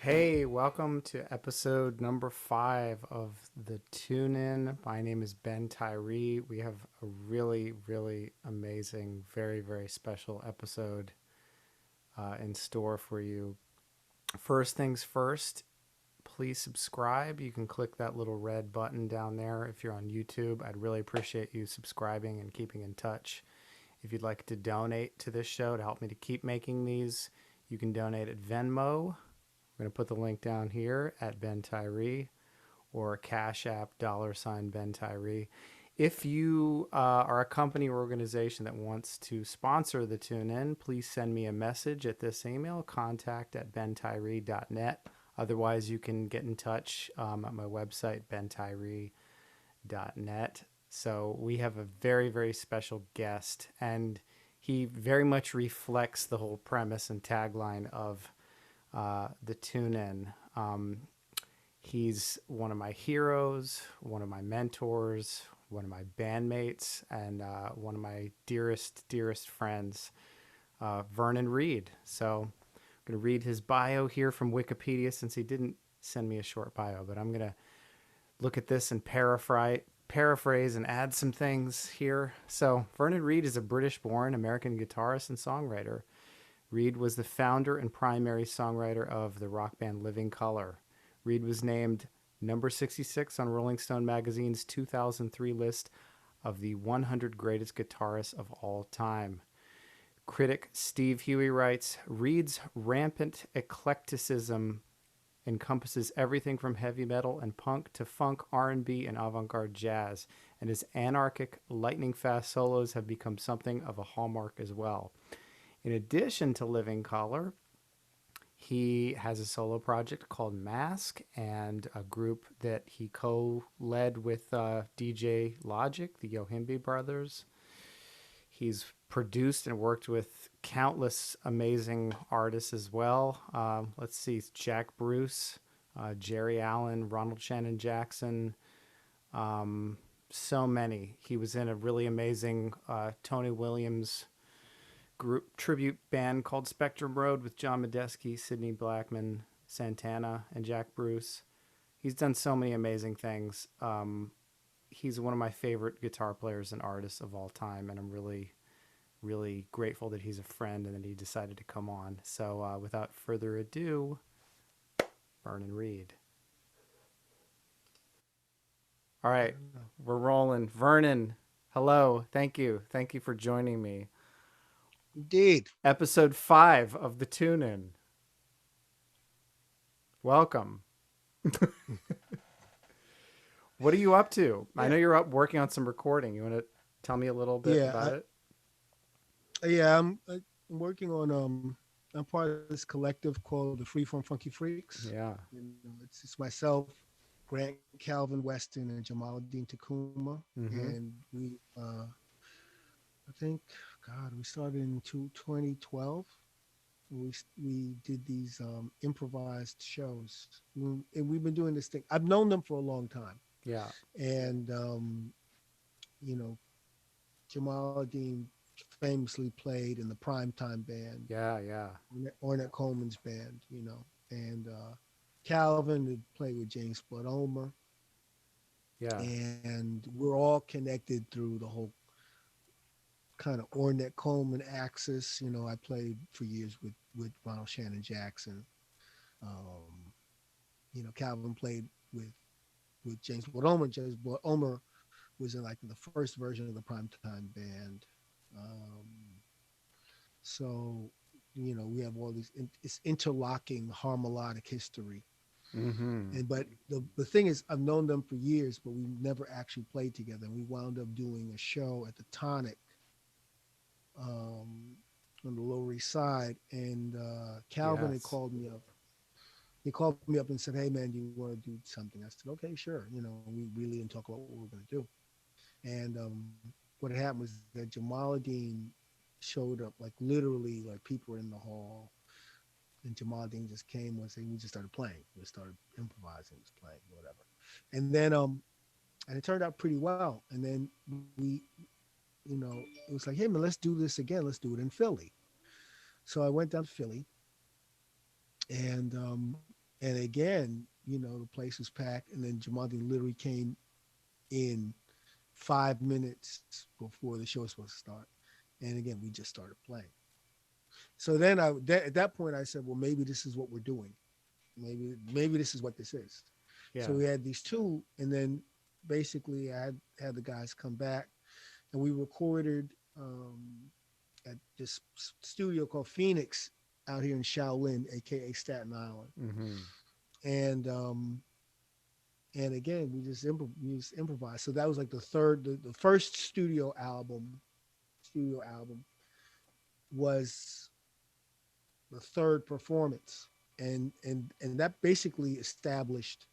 Hey, welcome to episode number 5 of the Tune In. My name is Ben Tyree. We have a really amazing, very special episode in store for you. First things first, please subscribe. You can click that little red button down there if you're on YouTube. I'd really appreciate you subscribing and keeping in touch. If you'd like to donate to this show to help me to keep making these, you can donate at Venmo. I'm going to put the link down here at Ben Tyree or Cash App $Ben Tyree. If you are a company or organization that wants to sponsor the Tune In, please send me a message at this email, contact@bentyree.net. Otherwise, you can get in touch at my website, bentyree.net. So we have a very special guest, and he very much reflects the whole premise and tagline of the Tune In. He's one of my heroes, one of my mentors, one of my bandmates, and one of my dearest friends, Vernon Reid. So I'm going to read his bio here from Wikipedia since he didn't send me a short bio, but I'm going to look at this and paraphrase and add some things here. So Vernon Reid is a British-born American guitarist and songwriter. Reid was the founder and primary songwriter of the rock band Living Colour. Reid was named number 66 on Rolling Stone magazine's 2003 list of the 100 greatest guitarists of all time. Critic Steve Huey writes, Reid's rampant eclecticism encompasses everything from heavy metal and punk to funk, R&B, and avant-garde jazz, and his anarchic, lightning-fast solos have become something of a hallmark as well. In addition to Living Colour, he has a solo project called Mask and a group that he co-led with DJ Logic, the Yohimbi brothers. He's produced and worked with countless amazing artists as well. Let's see, Jack Bruce, Jerry Allen, Ronald Shannon Jackson, so many. He was in a really amazing Tony Williams group tribute band called Spectrum Road with John Medeski, Sidney Blackman, Santana, and Jack Bruce. He's done so many amazing things. He's one of my favorite guitar players and artists of all time, and I'm really grateful that he's a friend and that he decided to come on. So without further ado, Vernon Reid. All right, we're rolling. Vernon, hello. Thank you for joining me. Indeed. Episode 5 of the Tune In. Welcome. What are you up to? Yeah. I know you're up working on some recording. You want to tell me a little bit about it? Yeah, I'm working on I'm part of this collective called the Freeform Funky Freaks. Yeah. It's myself, Grant Calvin Weston, and Jamaluddin Takuma. Mm-hmm. And we I think we started in 2012. We did these improvised shows, and we've been doing this thing. I've known them for a long time. Yeah. And Jamaluddin famously played in the Primetime Band. Yeah. Ornette Coleman's band, and Calvin had played with James Blood Ulmer. Yeah. And we're all connected through the whole kind of Ornette Coleman axis. I played for years with Ronald Shannon Jackson. Calvin played with James Blood Ulmer. James Blood Ulmer was in like the first version of the Primetime Band. So we have all these. It's interlocking harmonic history. Mm-hmm. But the thing is, I've known them for years, but we never actually played together. And we wound up doing a show at the Tonic on the Lower East Side, and Calvin had called me up. He called me up and said, "Hey man, do you want to do something?" I said, "Okay, sure." We really didn't talk about what we were going to do. And what happened was that Jamaluddin showed up, like literally, like people were in the hall, and Jamaluddin just came and we just started playing. We started improvising, just playing, whatever. And then and it turned out pretty well. And then we, it was like, hey man, let's do this again. Let's do it in Philly. So I went down to Philly, and And again, the place was packed, and then Jamonte literally came in 5 minutes before the show was supposed to start. And again, we just started playing. So then at that point, I said, well, maybe this is what we're doing. Maybe this is what this is. So Yeah. we had these two, and then basically I had the guys come back, and we recorded at this studio called Phoenix out here in Shaolin, aka Staten Island, Mm-hmm. and again we just improvised. So that was like the first studio album was the third performance, and that basically established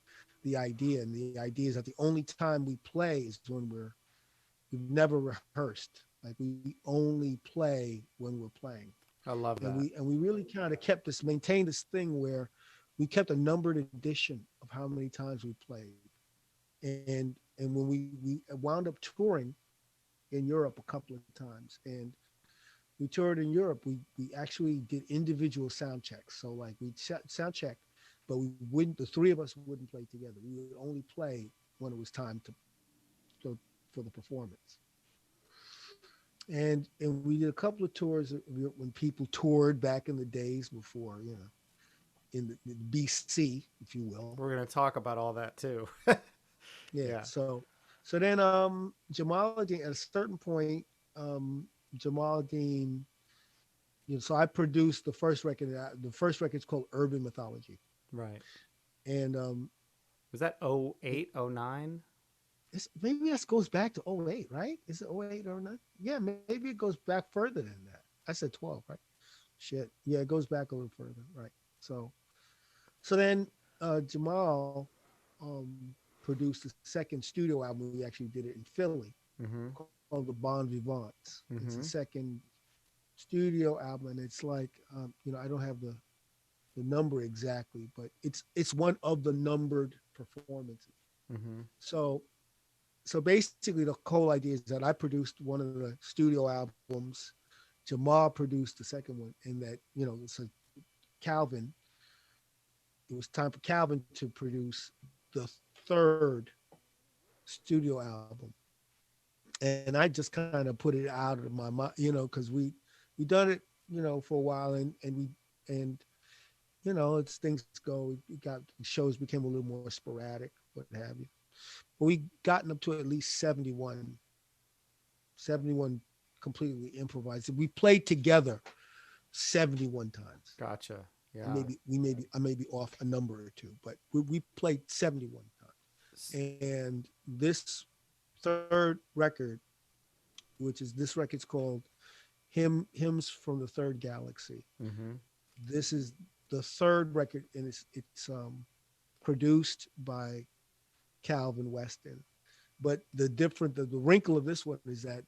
the idea. And the idea is that the only time we play is when we've never rehearsed. Like we only play when we're playing. I love And that. we really kind of maintained this thing where we kept a numbered edition of how many times we played. And when we wound up touring in Europe a couple of times, and we toured in Europe, we actually did individual sound checks. So like we sound check, but we wouldn't. The three of us wouldn't play together. We would only play when it was time to for the performance. And we did a couple of tours when people toured back in the days before, in the BC, if you will. We're gonna talk about all that too. Yeah. Yeah. So then Jamaluddin at a certain point, um Jamaluddin, so I produced the first record. The first record is called Urban Mythology. Right. And Was that oh eight, oh nine? maybe that goes back to '08, right? Is it '08 or not? Yeah, maybe it goes back further than that. I said 12, right? Shit. Yeah, it goes back a little further, right? So then Jamal produced the second studio album. We actually did it in Philly Mm-hmm. called The Bon Vivants. It's the Mm-hmm. second studio album, and it's like I don't have the number exactly, but it's one of the numbered performances. Mm-hmm. So basically the whole idea is that I produced one of the studio albums, Jamal produced the second one, and that so Calvin, it was time for Calvin to produce the third studio album. And I just kind of put it out of my mind, because we done it, for a while, and it's things go. It got the shows became a little more sporadic, what have you. But we gotten up to at least 71 completely improvised. We played together 71 times. Gotcha. I Yeah. may be off a number or two, but we played 71 S- times. And this third record, which is this record's called Hymns from the Third Galaxy. Mm-hmm. This is the third record, and it's produced by Calvin Weston. But the wrinkle of this one is that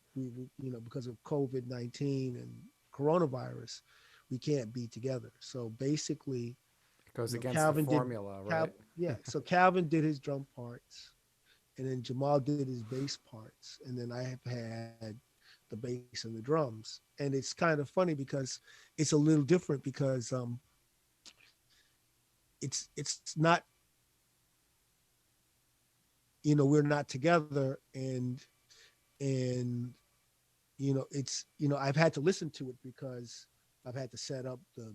because of COVID-19 and coronavirus, we can't be together. So basically, It goes against the Calvin did formula, right? yeah. So Calvin did his drum parts, and then Jamal did his bass parts, and then I have had the bass and the drums. And it's kind of funny because it's a little different because it's not, we're not together, and I've had to listen to it because I've had to set up the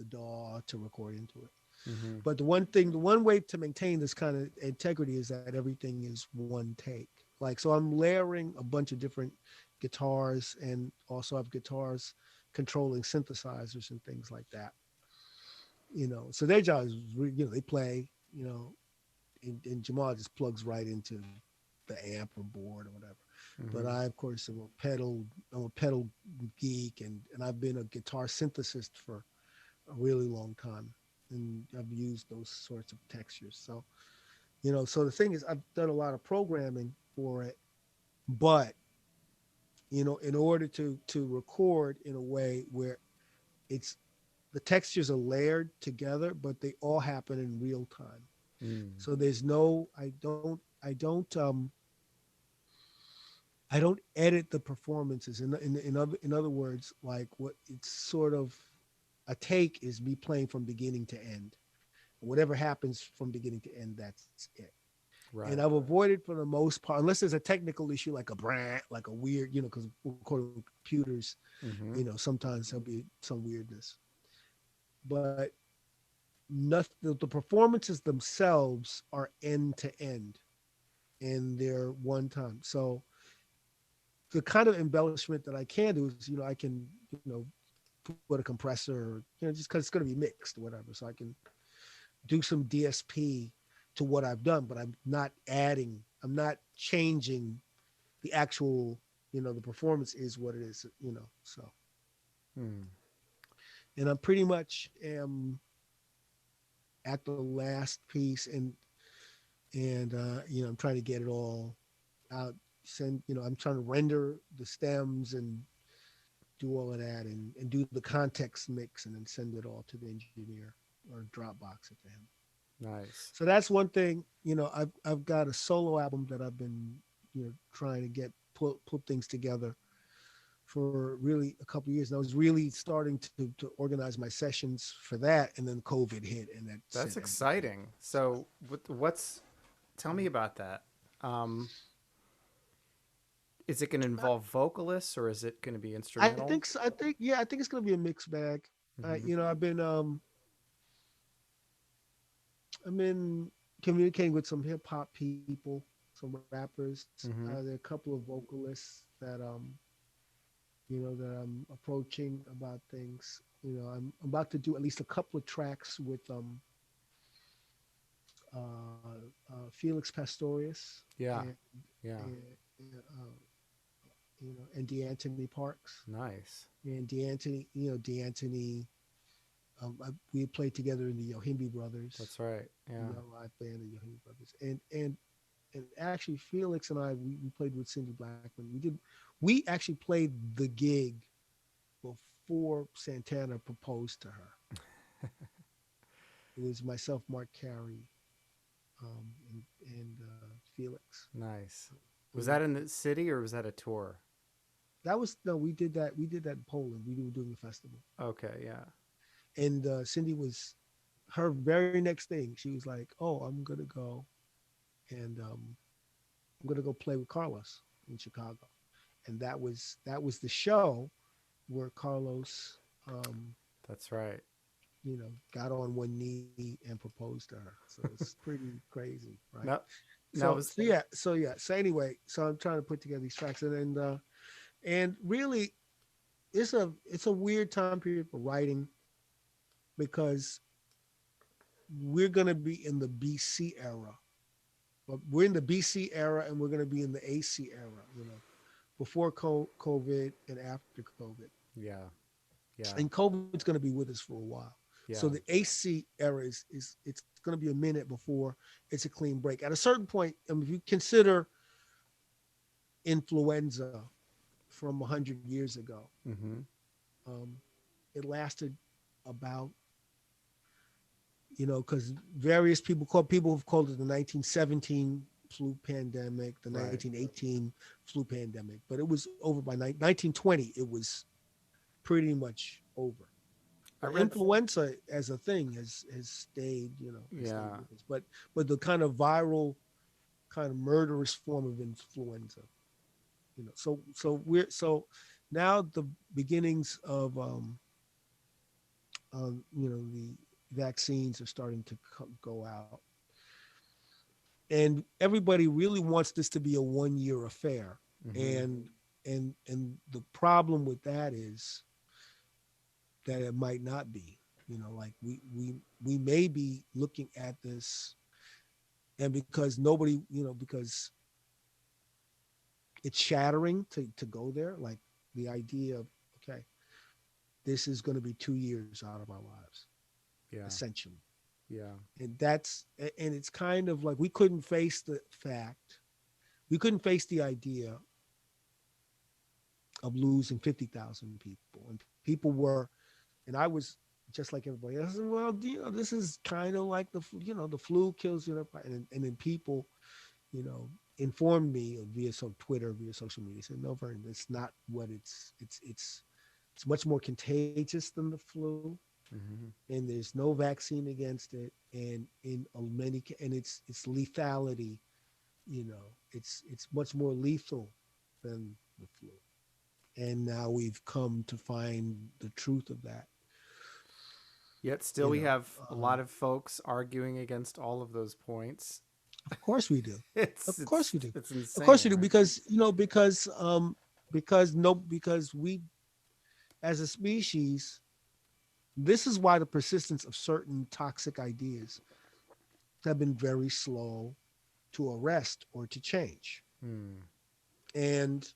DAW to record into it. Mm-hmm. But the one way to maintain this kind of integrity is that everything is one take. Like, so I'm layering a bunch of different guitars, and also have guitars controlling synthesizers and things like that. So their job is, they play, and Jamal just plugs right into the amp or board or whatever. But Mm-hmm. I, of course, I'm a pedal geek, and I've been a guitar synthesist for a really long time, and I've used those sorts of textures. So the thing is, I've done a lot of programming for it, but in order to record in a way where it's the textures are layered together, but they all happen in real time. Mm. So there's no, I don't edit the performances. In other words, like, what it's sort of a take is me playing from beginning to end, Whatever happens from beginning to end, that's it. And Right. I've avoided for the most part, unless there's a technical issue like a brand, like a weird, because we're recording with computers, Mm-hmm. sometimes there'll be some weirdness. But nothing, the performances themselves are end to end and they're one time. So the kind of embellishment that I can do is, I can, put a compressor, or, just because it's going to be mixed or whatever. So I can do some DSP to what I've done, but I'm not changing the actual, the performance is what it is, so, Hmm. and I'm pretty much am at the last piece, and I'm trying to get it all out, I'm trying to render the stems and do all of that, and do the context mix and then send it all to the engineer or Dropbox it to him. Nice. So that's one thing. I've got a solo album that I've been trying to get put things together for really a couple of years. And I was really starting to organize my sessions for that, and then COVID hit, and that That's sent everything. exciting. So, what's? Tell me about that. Um, is it going to involve vocalists or is it going to be I instrumental? think so. I think it's gonna be a mixed bag. Mm-hmm. I've been communicating with some hip hop people, some rappers. Mm-hmm. There are a couple of vocalists that I'm approaching about things. I'm about to do at least a couple of tracks with Felix Pastorius Yeah. and Yeah. and D'Antoni Parks. Nice. And D'Antoni, we played together in the Yohimbi Brothers, That's right. the Yeah. young live band of Yohimbi Brothers, and actually Felix and we played with Cindy Blackman. We actually played the gig before Santana proposed to her. It was myself, Mark Carey, and Felix. Nice. Was We that in the city or was that a tour? That was no, we did that in Poland. We were doing the festival, Okay. Yeah. and Cindy was her very next thing. She was like, "Oh, and I'm gonna go play with Carlos in Chicago," and that was the show where Carlos, That's right. got on one knee and proposed to her. So it's pretty crazy, right? Now, So now so was yeah, so yeah. So anyway, so I'm trying to put together these tracks, and really, it's a weird time period for writing because we're gonna be in the BC era. But we're in the BC era, and we're gonna be in the AC era. Before COVID and after COVID. yeah. Yeah. And COVID's going to be with us for a while. So the Yeah. AC era is it's going to be a minute before it's a clean break. At a certain point, I mean, if you consider influenza from 100 years ago, Mm-hmm. um, it lasted about because various people have called it the 1917 flu pandemic, the Right. 1918 flu pandemic, but it was over by 1920. It was pretty much over. I But read. influenza as a thing has stayed, has stayed Yeah. with us. But the kind of viral, kind of murderous form of influenza, so now the beginnings of the vaccines are starting to go out, and everybody really wants this to be a 1 year affair, Mm-hmm. and the problem with that is that it might not be. Like we may be looking at this, and because nobody, because it's shattering to go there. Like the idea of, okay, this is going to be 2 years out of our lives, Yeah. essentially, Yeah. and it's kind of like we couldn't face the idea of losing 50,000 people, and people were, and I was just like everybody else. Well, this is kind of like the flu kills and then people, informed me via Twitter, via social media, said, no, Vernon, it's not what it's much more contagious than the flu. Hmm. and there's no vaccine against it, and and it's lethality. It's much more lethal than the flu. And now we've come to find the truth of that. Yet still, You we know, have a lot of folks arguing against all of those points. of course we do. Of It's course it's we do. it's Of course we insane, do, right? because we as a species, this is why the persistence of certain toxic ideas have been very slow to arrest or to change. Hmm. And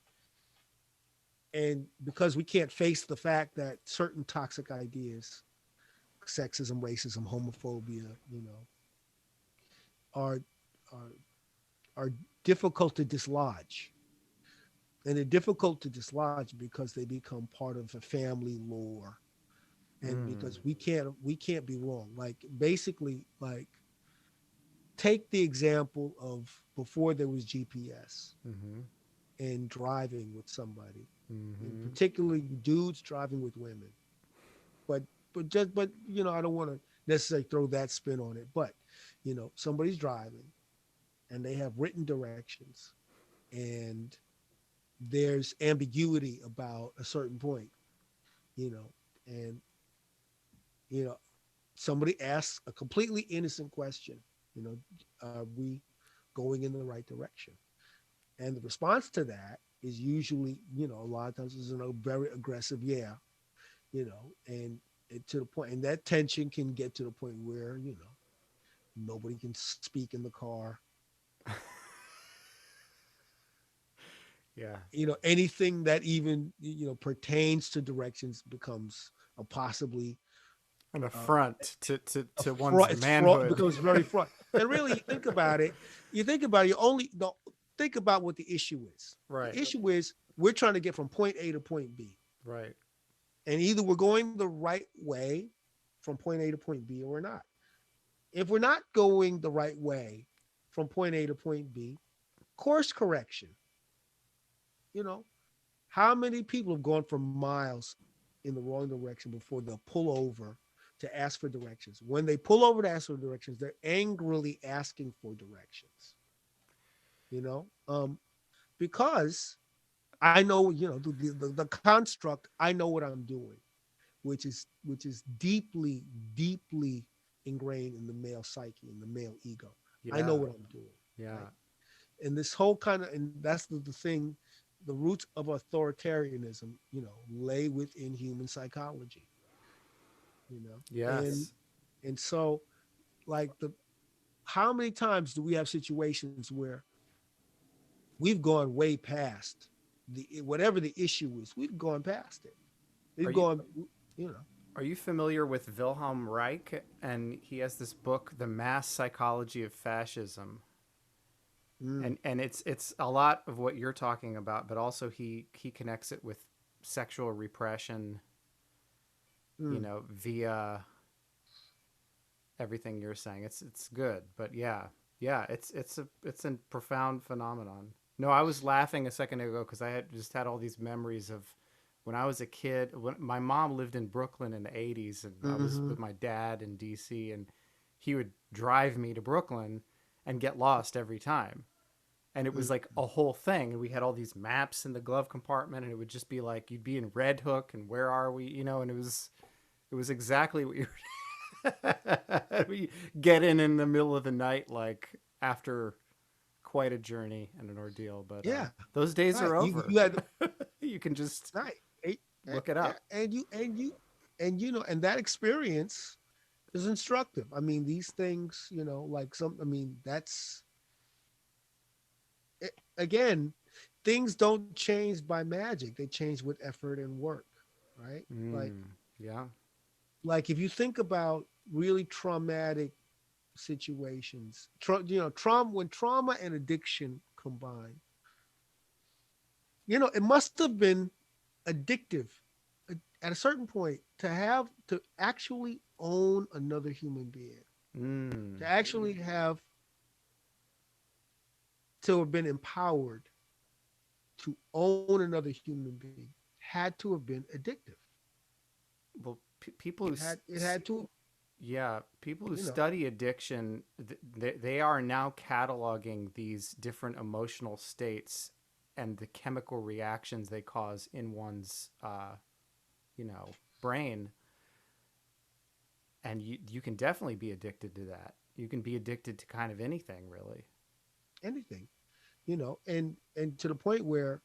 because we can't face the fact that certain toxic ideas, sexism, racism, homophobia, are are are difficult to dislodge. And they're difficult to dislodge because they become part of a family lore. And Hmm. because we can't be wrong. Like basically, like take the example of before there was GPS Mm-hmm. and driving with somebody, and Mm-hmm. particularly dudes driving with women. But I don't want to necessarily throw that spin on it. But somebody's driving and they have written directions, and there's ambiguity about a certain point, you know, and you know somebody asks a completely innocent question, you know, are we going in the right direction? And the response to that is usually, a lot of times is a very aggressive, yeah, and to the point, and that tension can get to the point where, nobody can speak in the car. Yeah. Anything that even, pertains to directions becomes a possibly An uh, affront a to one's fraud. It's fraud, manhood. becomes very fraud. And really, you think about it. You only don't think about what the issue is. Right. The issue is we're trying to get from point A to point B, Right. and either we're going the right way from point A to point B, or we're not. If we're not going the right way from point A to point B, course correction. You know, how many people have gone for miles in the wrong direction before they'll pull over to ask for directions? When they pull over to ask for directions, they're angrily asking for directions. You know, because I know, the construct. I know what I'm doing, which is deeply, deeply ingrained in the male psyche, in the male ego. I know Yeah. what I'm doing, Yeah. right? And this whole kind of, and that's the thing, the roots of authoritarianism, lay within human psychology, you know, and Yes. and so like the how many times do we have situations where we've gone way past the whatever the issue is, we've gone past it. Are We've you gone, you know. are you familiar with Wilhelm Reich? And he has this book, The Mass Psychology of Fascism. Mm, And it's a lot of what you're talking about, but also he connects it with sexual repression, mm. via everything you're saying. It's good, but yeah, yeah, it's a profound phenomenon. No, I was laughing a second ago because I had just had all these memories of when I was a kid. When my mom lived in Brooklyn in the '80s, and I was Mm-hmm. with my dad in DC, and he would drive me to Brooklyn and get lost every time. And it was like a whole thing. And we had all these maps in the glove compartment, and it would just be like you'd be in Red Hook, and where are we? And it was exactly what you we get in the middle of the night, like after quite a journey and an ordeal. But Yeah, those days right. are You over. had You can just right, look it yeah, up. and that experience is instructive. I mean, these things, like some. I mean, again, things don't change by magic. They change with effort and work, right? Like, Yeah. if you think about really traumatic situations, trauma when trauma and addiction combine, it must have been addictive at a certain point to actually own another human being, to Mm. actually have been empowered to own another human being had to have been addictive. Well, people who it had to, yeah, people who you know, study addiction, they are now cataloging these different emotional states and the chemical reactions they cause in one's brain, and you can definitely be addicted to that. You can be addicted to kind of anything, really. anything, you know, and to the point where,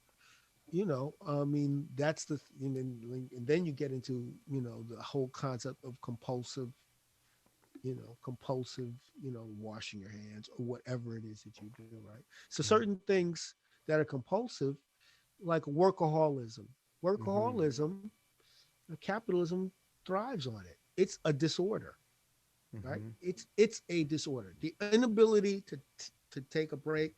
you know, I mean, that's and then you get into, you know, the whole concept of compulsive, you know, washing your hands or whatever it is that you do, right? So certain things that are compulsive, like workaholism. Mm-hmm. Workaholism, capitalism thrives on it. It's a disorder, right? Mm-hmm. It's a disorder. The inability to take a break,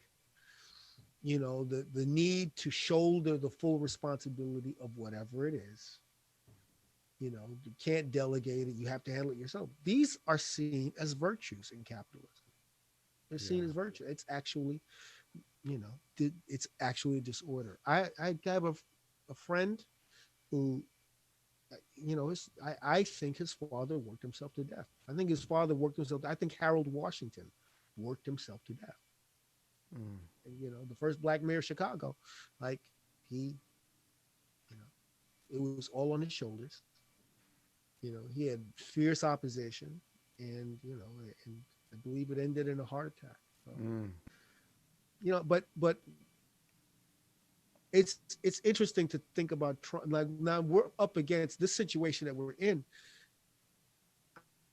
you know, the need to shoulder the full responsibility of whatever it is. You know, you can't delegate it. You have to handle it yourself. These are seen as virtues in capitalism. They're seen Yeah. as virtue. It's actually, you know, it's actually a disorder. I have a friend who, you know, I think his father worked himself to death. I think his father worked himself. I think Harold Washington worked himself to death. Mm. And, you know, the first black mayor of Chicago, like he, you know, it was all on his shoulders. You know, he had fierce opposition, and you know, and I believe it ended in a heart attack. So, Mm. you know, but it's interesting to think about. Like now we're up against this situation that we're in.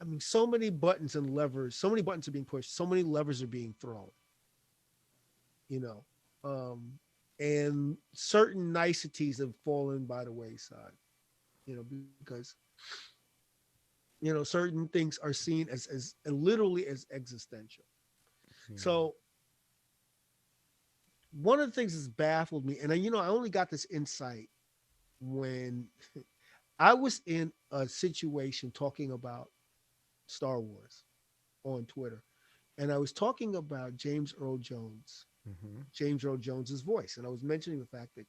I mean, so many buttons and levers, so many buttons are being pushed, so many levers are being thrown. You know, and certain niceties have fallen by the wayside. You know, because you know certain things are seen as literally as existential. Yeah. So one of the things that's baffled me, and you know, I only got this insight when I was in a situation talking about Star Wars on Twitter, and I was talking about Mm-hmm. James Earl Jones's voice, and I was mentioning the fact that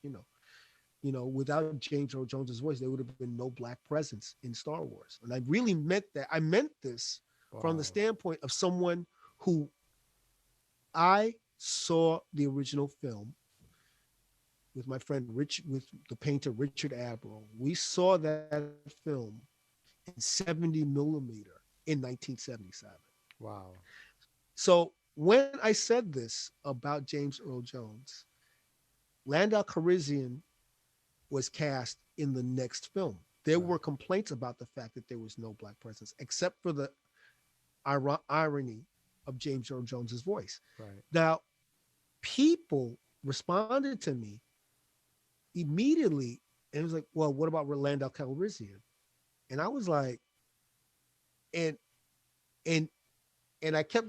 without James Earl Jones's voice, there would have been no black presence in Star Wars, and I really meant that. I meant this from the Wow. standpoint of someone who I saw the original film with my friend Rich, with the painter Richard Abro. We saw that film in 70 millimeter in 1977. Wow. So when I said this about James Earl Jones, Landau Calrissian was cast in the next film. There Right. were complaints about the fact that there was no black presence, except for the irony of James Earl Jones's voice. Right. Now, people responded to me immediately, and it was like, "Well, what about Landau Calrissian?" And I was like, and and and I kept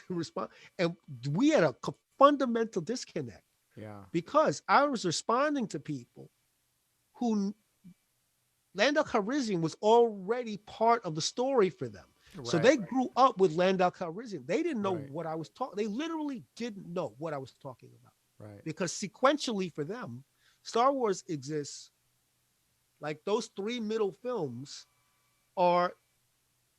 respond, and we had a fundamental disconnect Yeah. because I was responding to people who Landau Calrissian was already part of the story for them. So Right. they grew up with Landau Calrissian. They didn't know Right. what I was talking. They literally didn't know what I was talking about Right. because sequentially for them, Star Wars exists like those three middle films are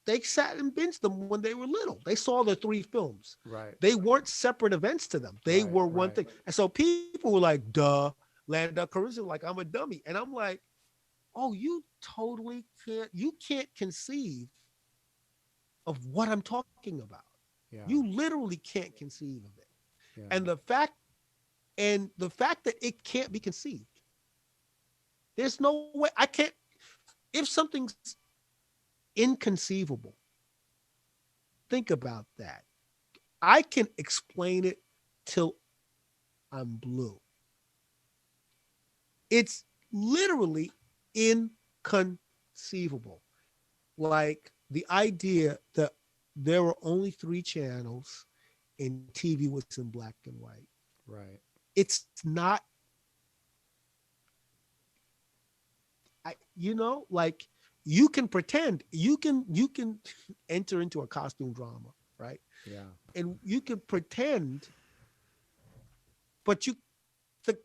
they sat and binged them when they were little. They saw the three films. Right. They weren't separate events to them. They Right. were one Right. thing. And so people were like, duh, Landau Calrissian, like I'm a dummy. And I'm like, oh, you can't conceive of what I'm talking about. Yeah. You literally can't conceive of it. Yeah. And the fact that it can't be conceived, there's no way I can't if something's inconceivable, think about that. I can explain it till I'm blue. It's literally inconceivable. Like the idea that there were only three channels and TV was in black and white. Right. It's not, like you can pretend, you can enter into a costume drama, right? Yeah. And you can pretend, but the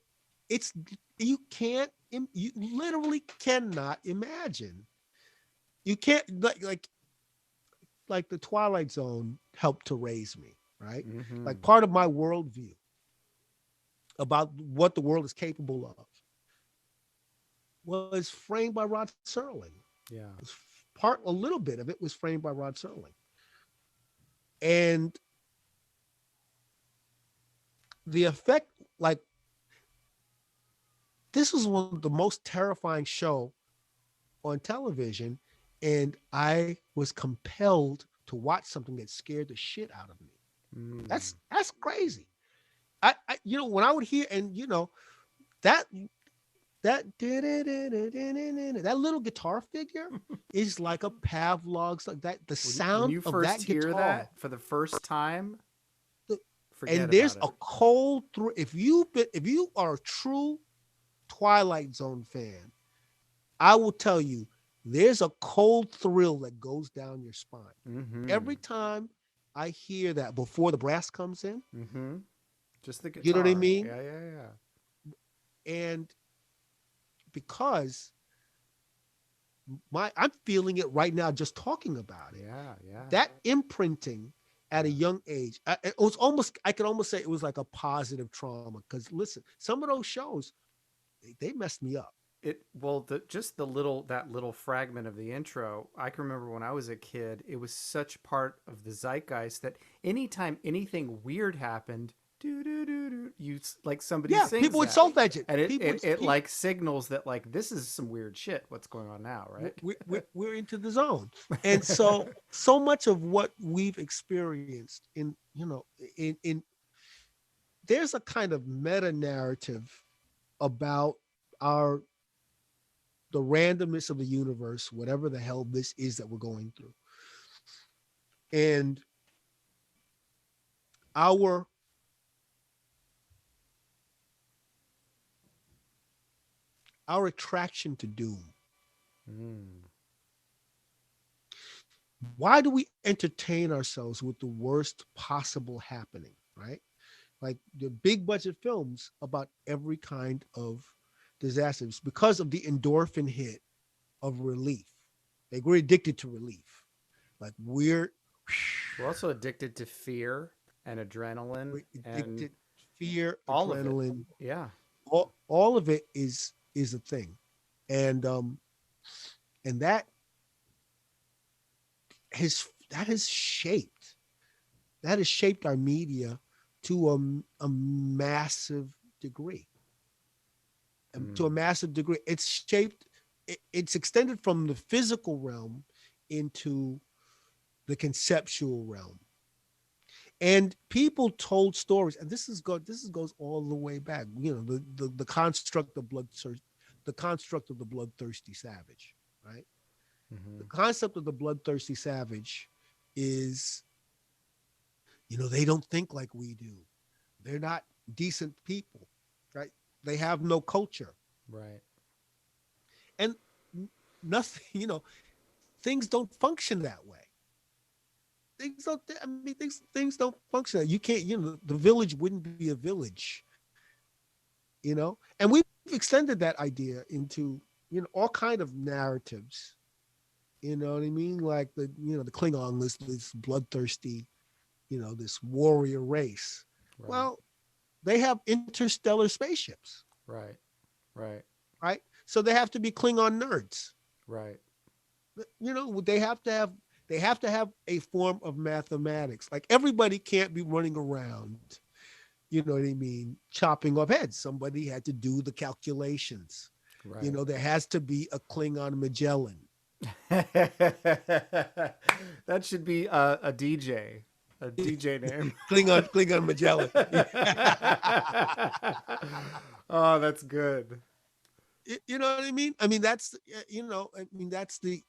it's you can't you literally cannot imagine you can't like the Twilight Zone helped to raise me, right? Mm-hmm. Like part of my worldview about what the world is capable of was framed by Rod Serling. Yeah. A little bit of it was framed by Rod Serling. And the effect, like, this was one of the most terrifying show on television, and I was compelled to watch something that scared the shit out of me. Mm. That's crazy. I when I would hear, and that that little guitar figure is like a Pavlov's, like that. The When sound you of first that hear guitar, that for the first time, and forget there's about a it. cold through. If you are a true Twilight Zone fan, I will tell you, there's a cold thrill that goes down your spine Mm-hmm. every time I hear that before the brass comes in. Mm-hmm. Just the You know what I guitar. mean? Yeah, yeah, yeah. And because I'm feeling it right now just talking about it. Yeah, yeah, That imprinting at a yeah. young age, it was almost, I could almost say it was like a positive trauma. Because listen, some of those shows, they messed me up. Just that little fragment of the intro. I can remember when I was a kid, it was such part of the zeitgeist that anytime anything weird happened, do do do do, like somebody Yeah, sings people would that, soul fetch it. and People would, it like signals that like this is some weird shit. What's going on now, right? we're into the zone. And so much of what we've experienced in there's a kind of meta narrative about our the randomness of the universe, whatever the hell this is that we're going through, and our our attraction to doom. Mm. Why do we entertain ourselves with the worst possible happening, right? Like the big budget films about every kind of disasters because of the endorphin hit of relief. Like we're addicted to relief. Like We're also addicted to fear and adrenaline we're and addicted fear, all of it. adrenaline, Yeah. all of it is a thing. And and that has shaped our media to a massive degree. To a Mm. massive degree. It's extended from the physical realm into the conceptual realm. And people told stories, and this goes all the way back. The construct of the construct of the bloodthirsty savage, right? The Mm-hmm. concept of the bloodthirsty savage is, they don't think like we do. They're not decent people, right? They have no culture. Right. And nothing, things don't function that way. Things don't, I mean, things don't function. You can't, the village wouldn't be a village, and we've extended that idea into, all kind of narratives. You know what I mean? Like the Klingon, this bloodthirsty, this warrior race. Right. Well, they have interstellar spaceships, Right. Right. right? So they have to be Klingon nerds. Right. They have to have a form of mathematics. Like everybody can't be running around, you know what I mean, chopping off heads. Somebody had to do the calculations. Right. There has to be a Klingon Magellan. That should be a DJ, a DJ name. Klingon Magellan. Oh, that's good. You know what I mean? I mean that's the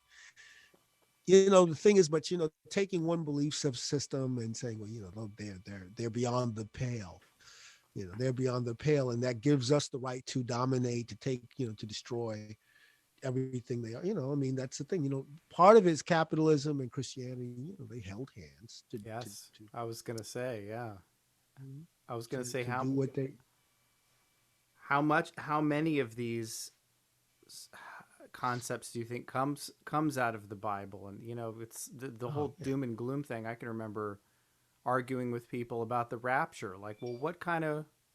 thing is, but taking one belief system and saying, well, they're beyond the pale. They're beyond the pale, and that gives us the right to dominate, to take, to destroy everything they are. I mean, that's the thing. Part of it is capitalism and Christianity. They held hands Yes, I was gonna say, yeah. I was gonna say to do what they. how many of these concepts do you think comes out of the Bible? And it's the whole doom and gloom thing. I can remember arguing with people about the rapture. Like, well,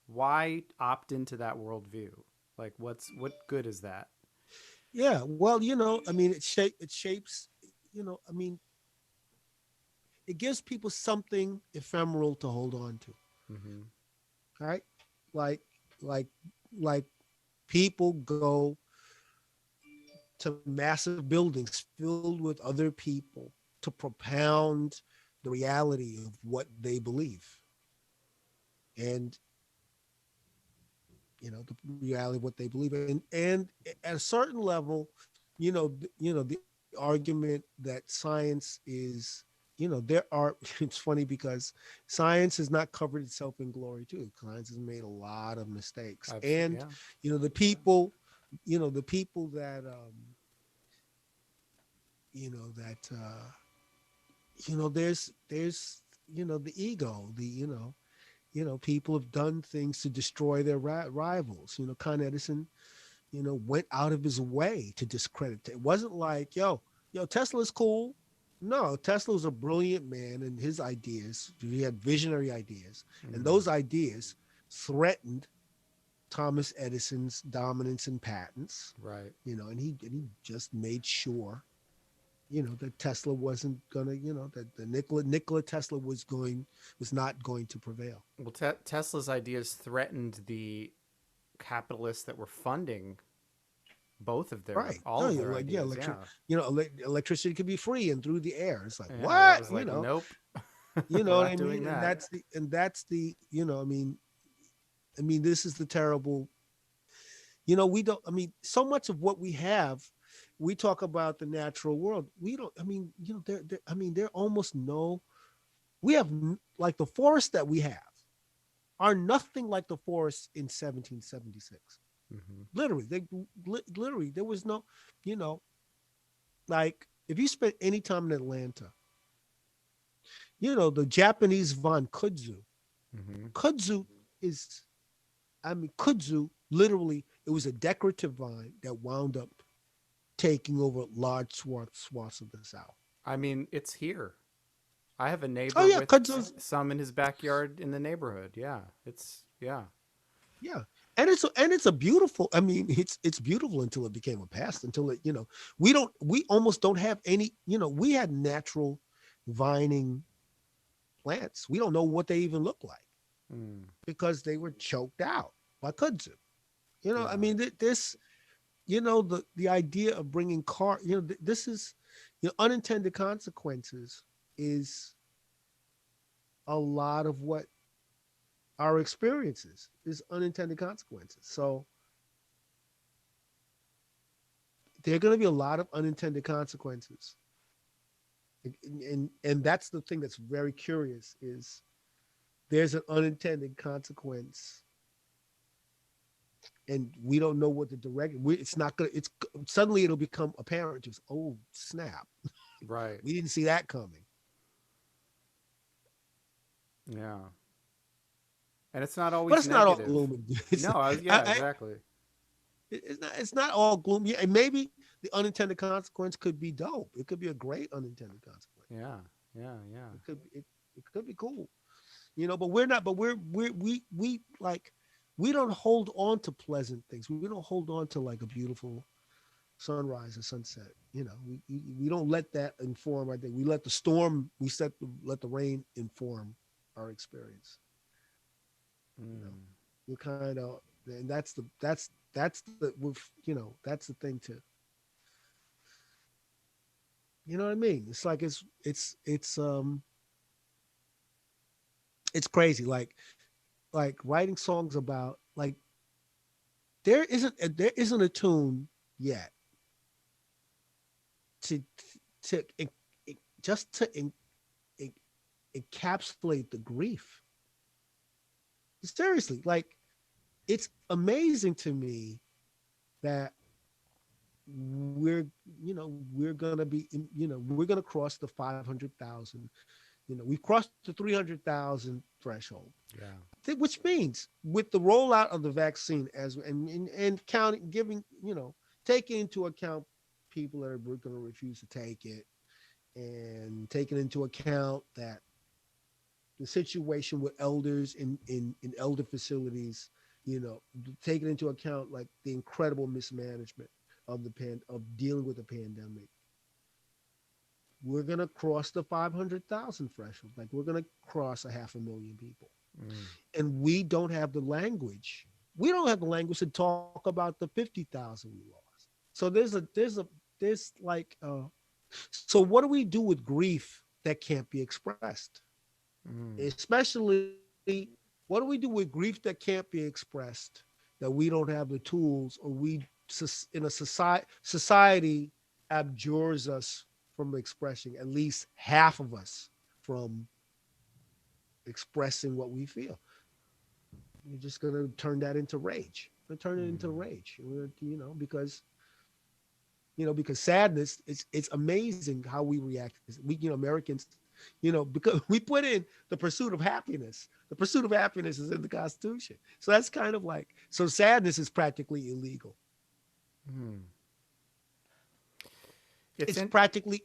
why opt into that worldview? Like, what good is that? Yeah, well, I mean, it shapes, I mean, it gives people something ephemeral to hold on to. Mm-hmm. Right? Like, like, like people go to massive buildings filled with other people to propound the reality of what they believe. And the reality of what they believe in. And at a certain level, the argument that science is, there are, it's funny because science has not covered itself in glory too. Science has made a lot of mistakes. Absolutely, And, yeah. the people, the people that, there's, the ego, people have done things to destroy their rivals. Con Edison, went out of his way to discredit it. It wasn't like, Tesla's cool. No, Tesla was a brilliant man, and his ideas, he had visionary ideas, and those ideas threatened Thomas Edison's dominance in patents. Right. And he just made sure, that Tesla wasn't gonna, that the Nikola Tesla was not going to prevail. Well, Tesla's ideas threatened the capitalists that were funding Right. all of their ideas. Electricity could be free and through the air. It's like, Yeah, what? that was like, nope. You know We're what not I doing mean? that. And that's the, I mean, this is the terrible, we don't, I mean, so much of what we have, we talk about the natural world. We don't, I mean, there almost no, we have like the forests that we have are nothing like the forests in 1776. Mm-hmm. Literally, there was no, like if you spent any time in Atlanta, the Japanese vine kudzu. Mm-hmm. Kudzu is, kudzu literally, it was a decorative vine that wound up taking over large swaths of the South. I mean, it's here. I have a neighbor Oh yeah, with kudzu. some in his backyard in the neighborhood. Yeah, yeah. And it's a beautiful. I mean, it's beautiful until it became a pest. Until it, we almost don't have any. We had natural vining plants. We don't know what they even look like because they were choked out by kudzu. Yeah. I mean, this, the idea of bringing this is, unintended consequences is a lot of what our experiences is unintended consequences. So there are going to be a lot of unintended consequences. And that's the thing that's very curious is there's an unintended consequence and we don't know what the direction. It's not gonna. It's suddenly it'll become apparent. Just snap! Right. We didn't see that coming. Yeah. And it's not always. But it's negative. not all gloom. Exactly. It's not all gloom. Yeah, and maybe the unintended consequence could be dope. It could be a great unintended consequence. Yeah. It could be cool. But we're not. But we like. We don't hold on to pleasant things. We don't hold on to like a beautiful sunrise or sunset. We don't let that inform our day. We let the storm. Let the rain inform our experience. We kind of, and that's the thing to. You know what I mean? It's like it's crazy. Like writing songs about like there isn't a tune yet to just to encapsulate the grief. Seriously, like it's amazing to me that we're gonna cross the 500,000. We've crossed the 300,000 threshold. Yeah. Which means with the rollout of the vaccine and counting, giving, taking into account people that are going to refuse to take it, and taking into account that the situation with elders in elder facilities, taking into account like the incredible mismanagement of of dealing with the pandemic, we're gonna cross the 500,000 threshold. Like we're gonna cross a 500,000 people, Mm. and we don't have the language. We don't have the language to talk about the 50,000 we lost. So there's like so what do we do with grief that can't be expressed? Mm. Especially, what do we do with grief that can't be expressed, that we don't have the tools, or we in a society abjures us from expressing, at least half of us from expressing what we feel. We're just going to turn that into rage. We're turn it into Mm. rage. Because because sadness, it's amazing how we react. We, Americans, because we put in the pursuit of happiness. The pursuit of happiness is in the Constitution. So that's kind of like, so sadness is practically illegal. Mm. It's It's in. practically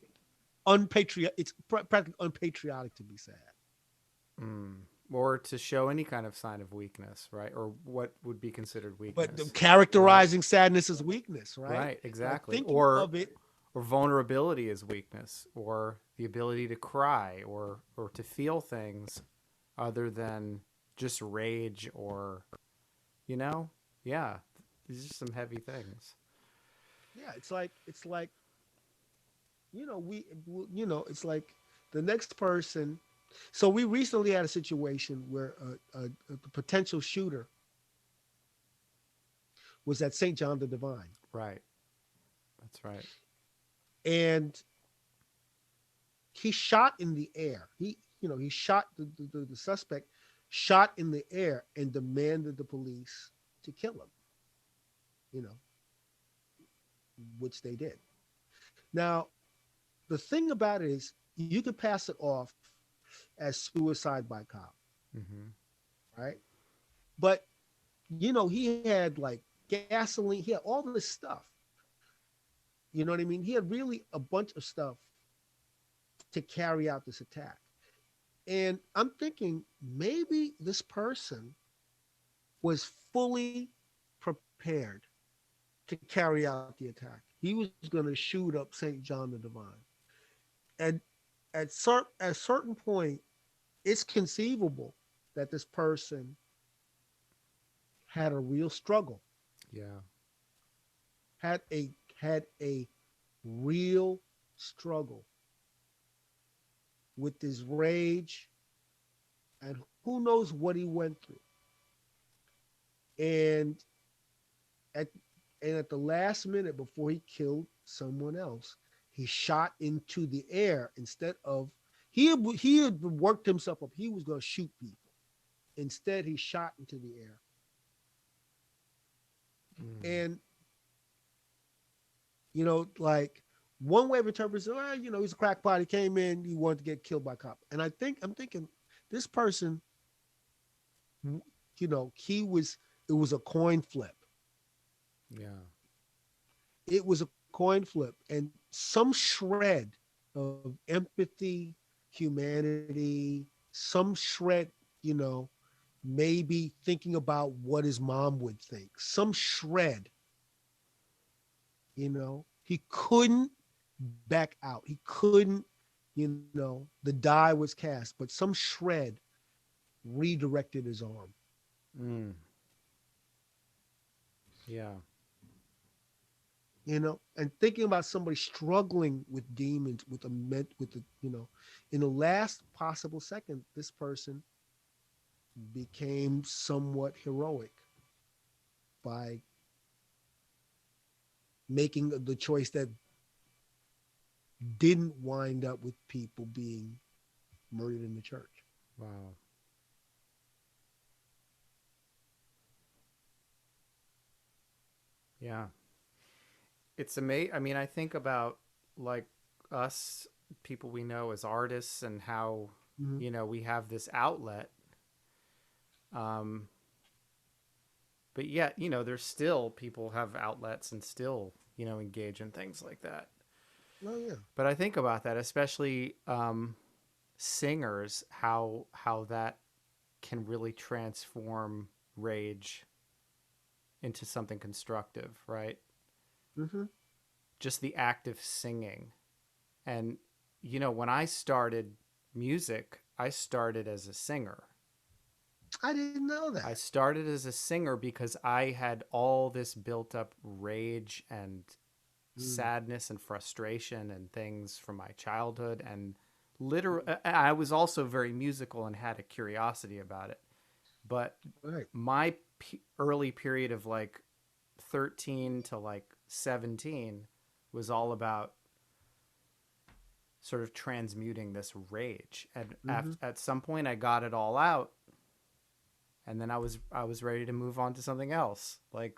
unpatriotic. It's practically unpatriotic to be sad. Mm. Or to show any kind of sign of weakness, right? Or what would be considered But weakness, right? characterizing sadness as weakness, right? Right, Like exactly. thinking of it. Or vulnerability is weakness, or the ability to cry, or to feel things other than just rage, or you know, yeah, these are some heavy things. Yeah, it's like we it's like the next person. So we recently had a situation where a potential shooter was at St. John the Divine, Right, that's right. and he shot in the air. He shot the suspect, shot in the air, and demanded the police to kill him. You know, which they did. Now, the thing about it is, you could pass it off as suicide by cop, Mm-hmm. right? But he had like gasoline. He had all this stuff. You know what I mean? He had really a bunch of stuff to carry out this attack. And I'm thinking maybe this person was fully prepared to carry out the attack. He was going to shoot up St. John the Divine. And at a certain point, it's conceivable that this person had a real struggle, Yeah. had a real struggle with his rage, and who knows what he went through. And at at the last minute before he killed someone else, he shot into the air instead of he had worked himself up. He was going to shoot people. Instead, he shot into the air. Mm. And like one way of interpreting, he's a crackpot. He came in, he wanted to get killed by a cop. And I'm thinking, this person, it was a coin flip. Yeah. It was a coin flip, and some shred of empathy, humanity, some shred, you know, maybe thinking about what his mom would think, some shred, he couldn't back out. He couldn't, the die was cast, but some shred redirected his arm. Mm. Yeah. And thinking about somebody struggling with demons, with the, in the last possible second, this person became somewhat heroic by making the choice that didn't wind up with people being murdered in the church. Wow. Yeah. It's amazing. I mean, I think about like us, people we know as artists, and how Mm-hmm. we have this outlet. Um, but yet, there's still people have outlets and still engage in things like that. Oh yeah. But I think about that, especially singers, how that can really transform rage into something constructive, right? Mm-hmm. Just the act of singing. And when I started music, I started as a singer. I didn't know I that. started as a singer because I had all this built up rage and Mm. sadness and frustration and things from my childhood, and literally I was also very musical and had a curiosity about it. But Right. my early period of like 13 to like 17 was all about sort of transmuting this rage, and Mm-hmm. at some point I got it all out, and then I was ready to move on to something else. Like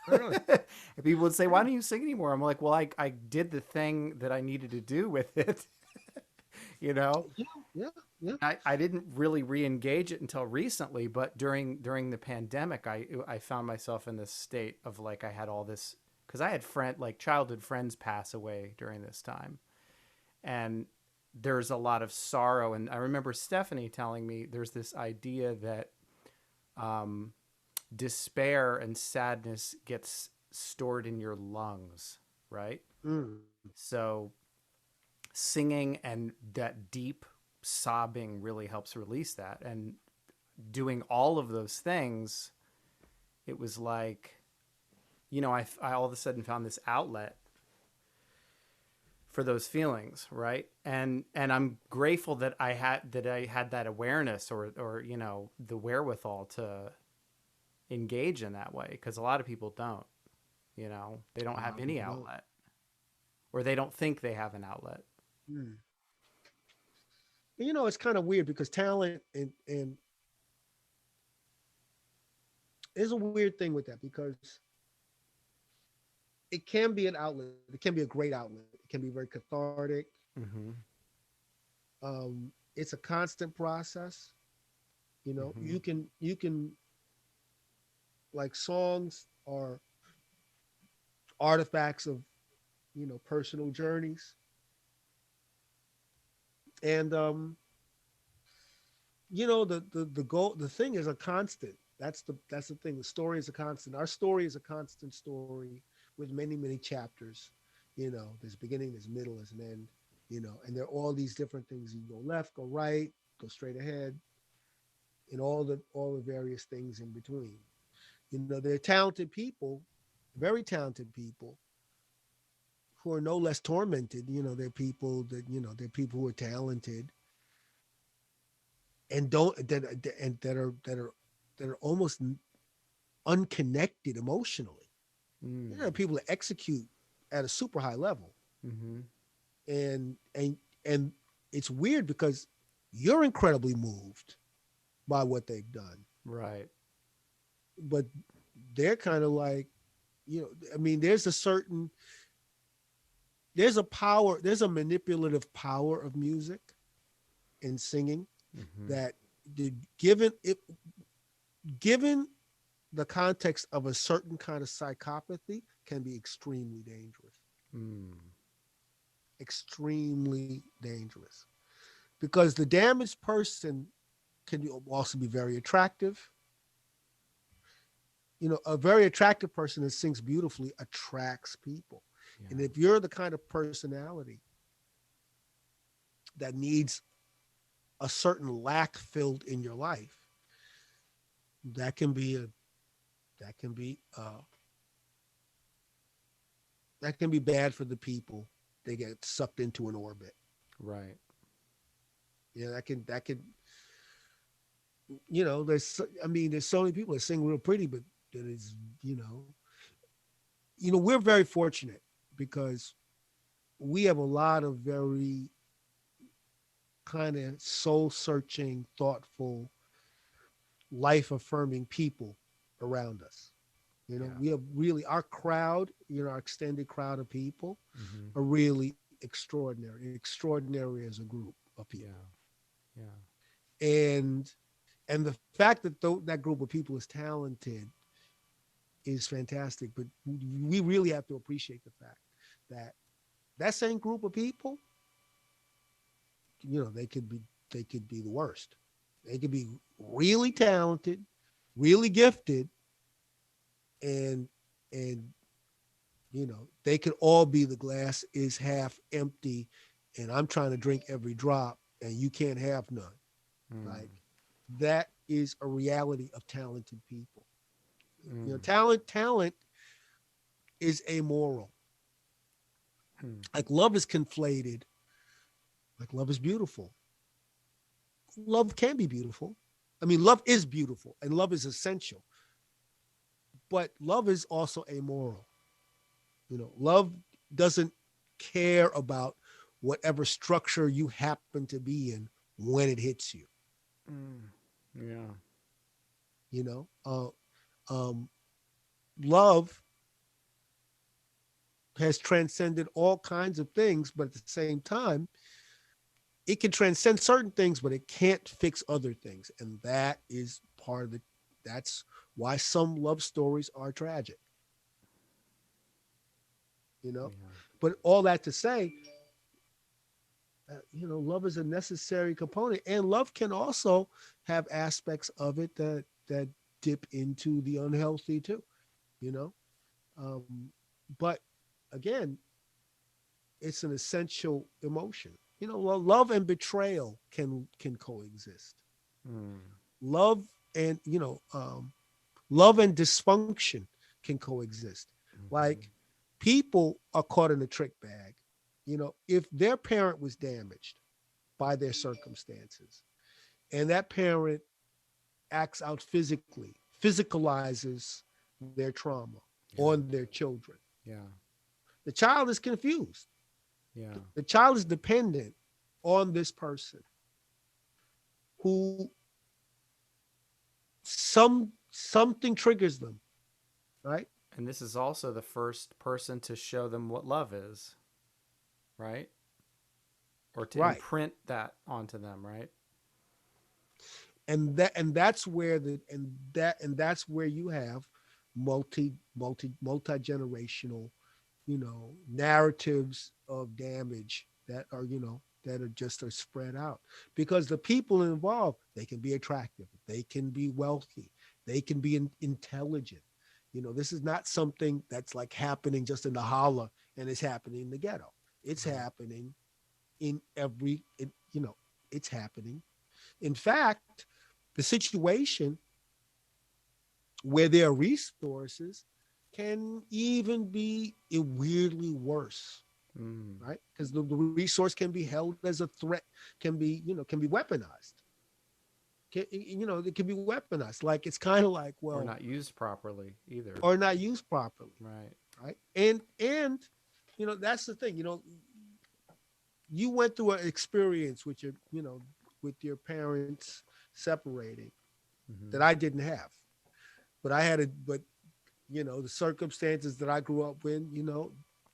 Right on. people would say, "Why Yeah. don't you sing anymore?" I'm like, "Well, I did the thing that I needed to do with it." you know, Yeah. Yeah. Yeah. I didn't really re-engage it until recently, but during the pandemic, I found myself in this state of like I had all this because I had childhood friends pass away during this time, and there's a lot of sorrow. And I remember Stephanie telling me there's this idea that um, despair and sadness gets stored in your lungs, right? Mm. So singing and that deep sobbing really helps release that. And doing all of those things, it was like, I all of a sudden found this outlet for those feelings, right? And I'm grateful that I had that awareness, or the wherewithal to engage in that way, because a lot of people don't. They don't A have lot of any people don't. outlet, or they don't think they have an outlet. Mm. And, it's kind of weird because talent and there's a weird thing with that because it can be an outlet. It can be a great outlet. It can be very cathartic. Mm-hmm. It's a constant process. Mm-hmm. You can like songs are artifacts of personal journeys, and the goal, the thing is a constant. That's the thing. The story is a constant. Our story is a constant story with many chapters. There's beginning, there's middle, there's an end. And there are all these different things. You go left, go right, go straight ahead, and all the various things in between. They're talented people, very talented people, who are no less tormented. They're people who are talented and don't that and that are almost unconnected emotionally. There are Mm. people that execute at a super high level, Mm-hmm. and it's weird because you're incredibly moved by what they've done, Right. but they're kind of like, I mean, there's a power, there's a manipulative power of music and singing Mm-hmm. that given it given the context of a certain kind of psychopathy can be extremely dangerous. Mm. Extremely dangerous. Because the damaged person can also be very attractive. A very attractive person that sings beautifully attracts people. And Yeah. if you're the kind of personality that needs a certain lack filled in your life, that can be a that can be that can be bad for the people. They get sucked into an orbit. Right. That can there's so many people that sing real pretty, but that is we're very fortunate because we have a lot of very kind of soul searching, thoughtful, life affirming people around us. Yeah. We have really our crowd, our extended crowd of people Mm-hmm. are really extraordinary as a group of people. Yeah. Yeah. And and the fact that that group of people is talented is fantastic. But we really have to appreciate the fact that that same group of people, they could be the worst. They could be really talented, really gifted, and and they could all be the glass is half empty, and I'm trying to drink every drop, and you can't have none. Mm. Like that is a reality of talented people. Mm. Talent is amoral. Mm. Like love is conflated. Like love is beautiful. Love can be beautiful. I mean, love is beautiful and love is essential, but love is also amoral. Love doesn't care about whatever structure you happen to be in when it hits you. Mm. Yeah. You know, um, love has transcended all kinds of things, but at the same time, it can transcend certain things, but it can't fix other things, and that is part of the. That's why some love stories are tragic. You know, Yeah. but all that to say, love is a necessary component, and love can also have aspects of it that dip into the unhealthy too. You know, um, but again, it's an essential emotion. Well, love and betrayal can coexist. Mm. Love and love and dysfunction can coexist. Mm-hmm. Like people are caught in a trick bag. If their parent was damaged by their circumstances, and that parent acts out physically, physicalizes their trauma Yeah. on their children, Yeah. the child is confused. Yeah. The child is dependent on this person who something triggers them, right? And this is also the first person to show them what love is, right? Or to Right. imprint that onto them, right? And that's where you have multi generational narratives of damage that are just are spread out, because the people involved, they can be attractive, they can be wealthy, they can be intelligent. This is not something that's like happening just in the holler, and it's happening in the ghetto. It's Right. happening in every it's happening. In fact, the situation where there are resources can even be weirdly worse, Mm. right? Because the resource can be held as a threat, can be weaponized. It can be weaponized. Like it's kind of like, Or well, not used properly either. or not used properly, Right. right? And that's the thing. You went through an experience with your parents separating that Mm-hmm. I didn't have, but the circumstances that I grew up in,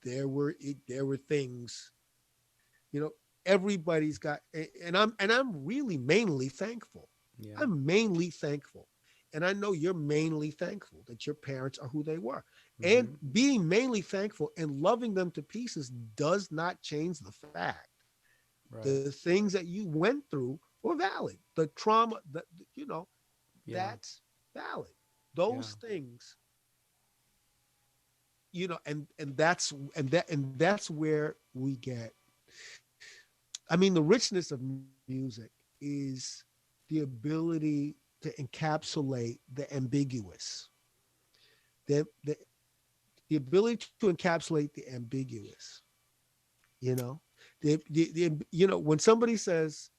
there were things, you know, everybody's got, and I'm really mainly thankful. Yeah. I'm mainly thankful. And I know you're mainly thankful that your parents are who they were. And Mm-hmm. being mainly thankful and loving them to pieces does not change the fact Right. the things that you went through were valid. The trauma, Yeah. that's valid. Yeah. Those things, and that's where we get. I mean, the richness of music is the ability to encapsulate the ambiguous, the the, the ability to encapsulate the ambiguous. You know, when somebody says,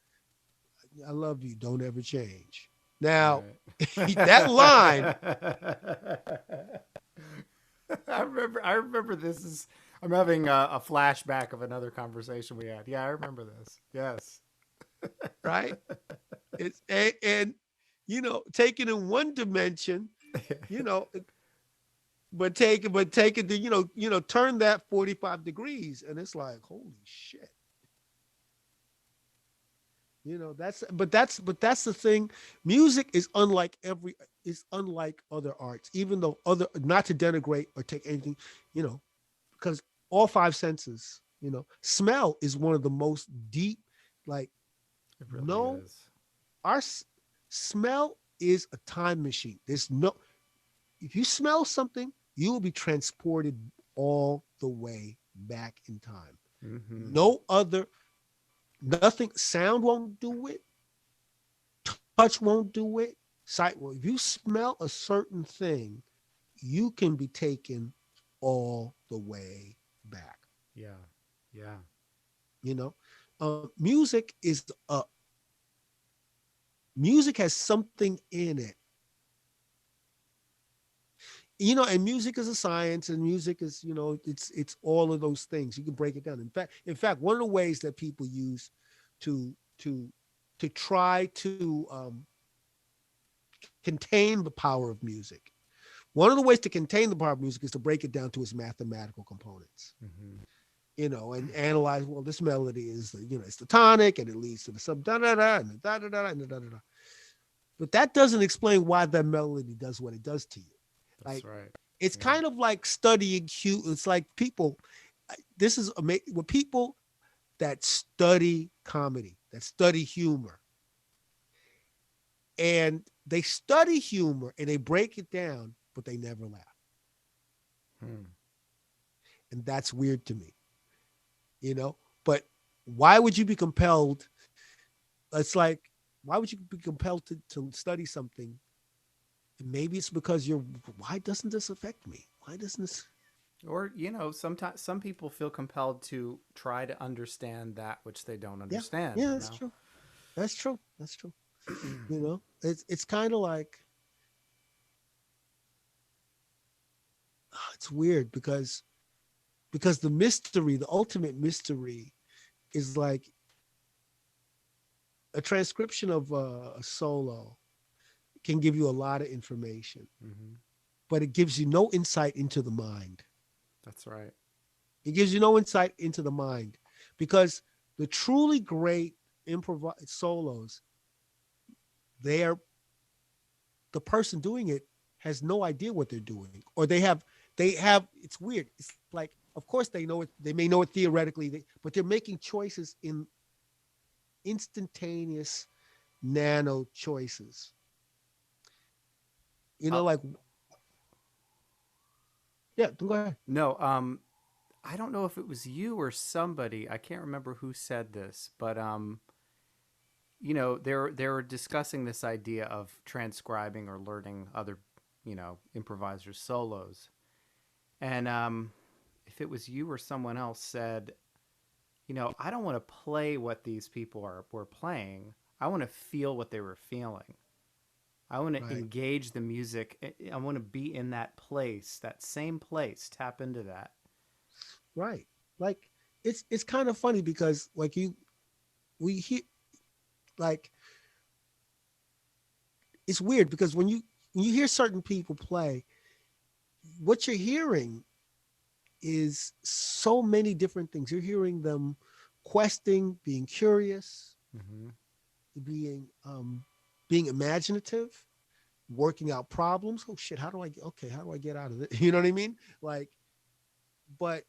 "I love you, don't ever change." Now, Right. that line, I remember this is I'm having a flashback of another conversation we had. Yeah, I remember this. Yes. right? It's and taken in one dimension, you know, but take it to turn that 45 degrees, and it's like, holy shit. That's the thing. Music is unlike other arts, even though other, not to denigrate or take anything, you know, because all five senses, smell is one of the most deep, like, It really no, is. our smell is a time machine. If you smell something, you will be transported all the way back in time. Mm-hmm. No other, nothing, sound won't do it, touch won't do it, sight will. If you smell a certain thing, you can be taken all the way back. Yeah. Yeah. You know, music is music has something in it. And music is a science, and music is, it's all of those things. You can break it down. In fact, one of the ways that people use to to to try to contain the power of music. One of the ways to contain the power of music is to break it down to its mathematical components. Mm-hmm. And analyze. Well, this melody is it's the tonic, and it leads to the sub da da da and the da da da and the da da da. But that doesn't explain why that melody does what it does to you. That's Like, right. it's Yeah. kind of like studying cue. It's like people. This is amazing. With people that study comedy, that study humor, and they study humor and they break it down, but they never laugh, Hmm. and that's weird to me. But why would you be compelled? It's like, why would you be compelled to study something? And maybe it's because why doesn't this affect me? Why doesn't this? Or, sometimes some people feel compelled to try to understand that which they don't Yeah, understand, yeah, that's true. That's true. That's true. It's kind of like, it's weird because the ultimate mystery is like a transcription of a solo can give you a lot of information, Mm-hmm. but it gives you no insight into the mind. That's right. It gives you no insight into the mind, because the truly great improv solos, they are the person doing it has no idea what they're doing, or they have. It's weird. It's like, of course they know it. They may know it theoretically, but they're making choices in instantaneous nano choices. Uh, Like, yeah. Go ahead. no, I don't know if it was you or somebody. I can't remember who said this, but they were discussing this idea of transcribing or learning other, improvisers' solos, and if it was you or someone else said, I don't want to play what these people were playing. I want to feel what they were feeling. I want to Right. engage the music. I want to be in that place, that same place, tap into that. Right. Like, it's kind of funny because, like, we hear, like, it's weird because when you hear certain people play, what you're hearing is so many different things. You're hearing them questing, being curious, Mm-hmm. being imaginative, working out problems. Oh shit, how do I get out of it? You know what I mean? Like, but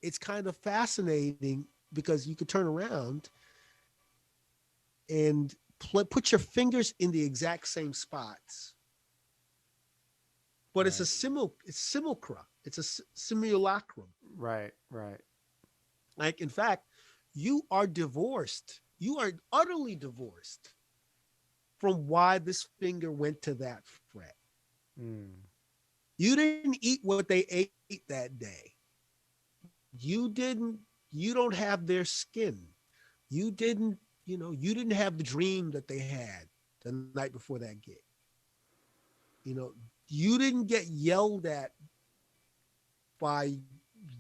it's kind of fascinating because you could turn around and put your fingers in the exact same spots, but Right. it's simulacra. It's a simulacrum. Right. Right. Like, in fact, you are divorced. You are utterly divorced from why this finger went to that fret. Mm. You didn't eat what they ate that day. You don't have their skin. You didn't, you didn't have the dream that they had the night before that gig. You know, you didn't get yelled at by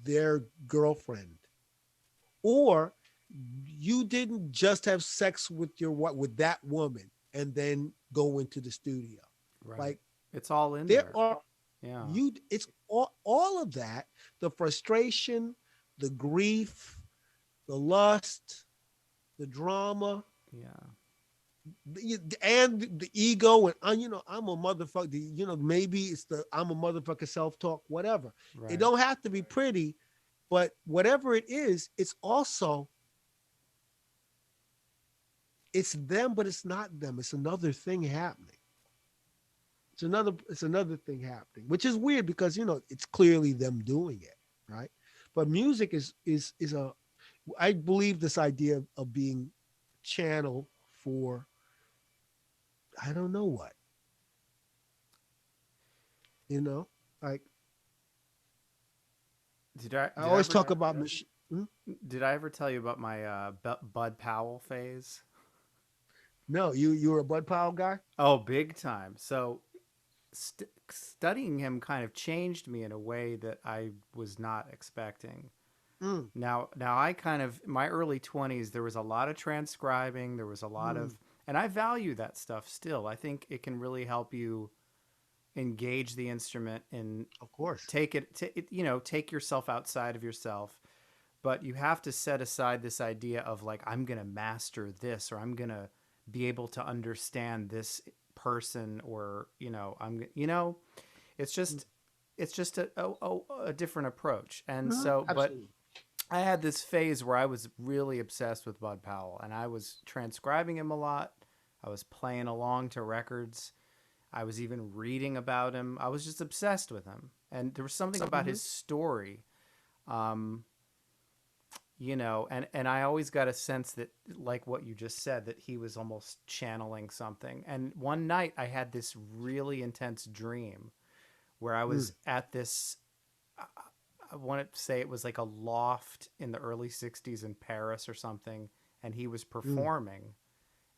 their girlfriend, or you didn't just have sex with that woman and then go into the studio. Right. Like, It's all in there there. are Yeah. it's all of that, the frustration, the grief, the lust, the drama, Yeah. and the ego, and I'm a motherfucker. Maybe it's the I'm a motherfucker self-talk, whatever. It Right. don't have to be pretty, but whatever it is, it's also it's them, but it's not them. It's another thing happening. It's another thing happening, which is weird because it's clearly them doing it, right? But music is a I believe this idea of being channel for I don't know what, you know? Like I Did I always ever talk about did I ever tell you about my Bud Powell phase? No, you were a Bud Powell guy? Oh, big time. So studying him kind of changed me in a way that I was not expecting. Mm, Now I kind of my early 20s there was a lot of transcribing, there was a lot mm, of and I value that stuff still. I think it can really help you engage the instrument and of course. take yourself outside of yourself, but you have to set aside this idea of like I'm going to master this or I'm going to be able to understand this person or it's Mm, just a different approach. And uh-huh, so but absolutely. I had this phase where I was really obsessed with Bud Powell and I was transcribing him a lot. I was playing along to records. I was even reading about him. I was just obsessed with him. And there was something about Hmm. his story, um, and I always got a sense that, like what you just said, that he was almost channeling something. And one night I had this really intense dream where I Mm, was at this, I want to say it was like a loft in the early 60s in Paris or something. And he was mm, performing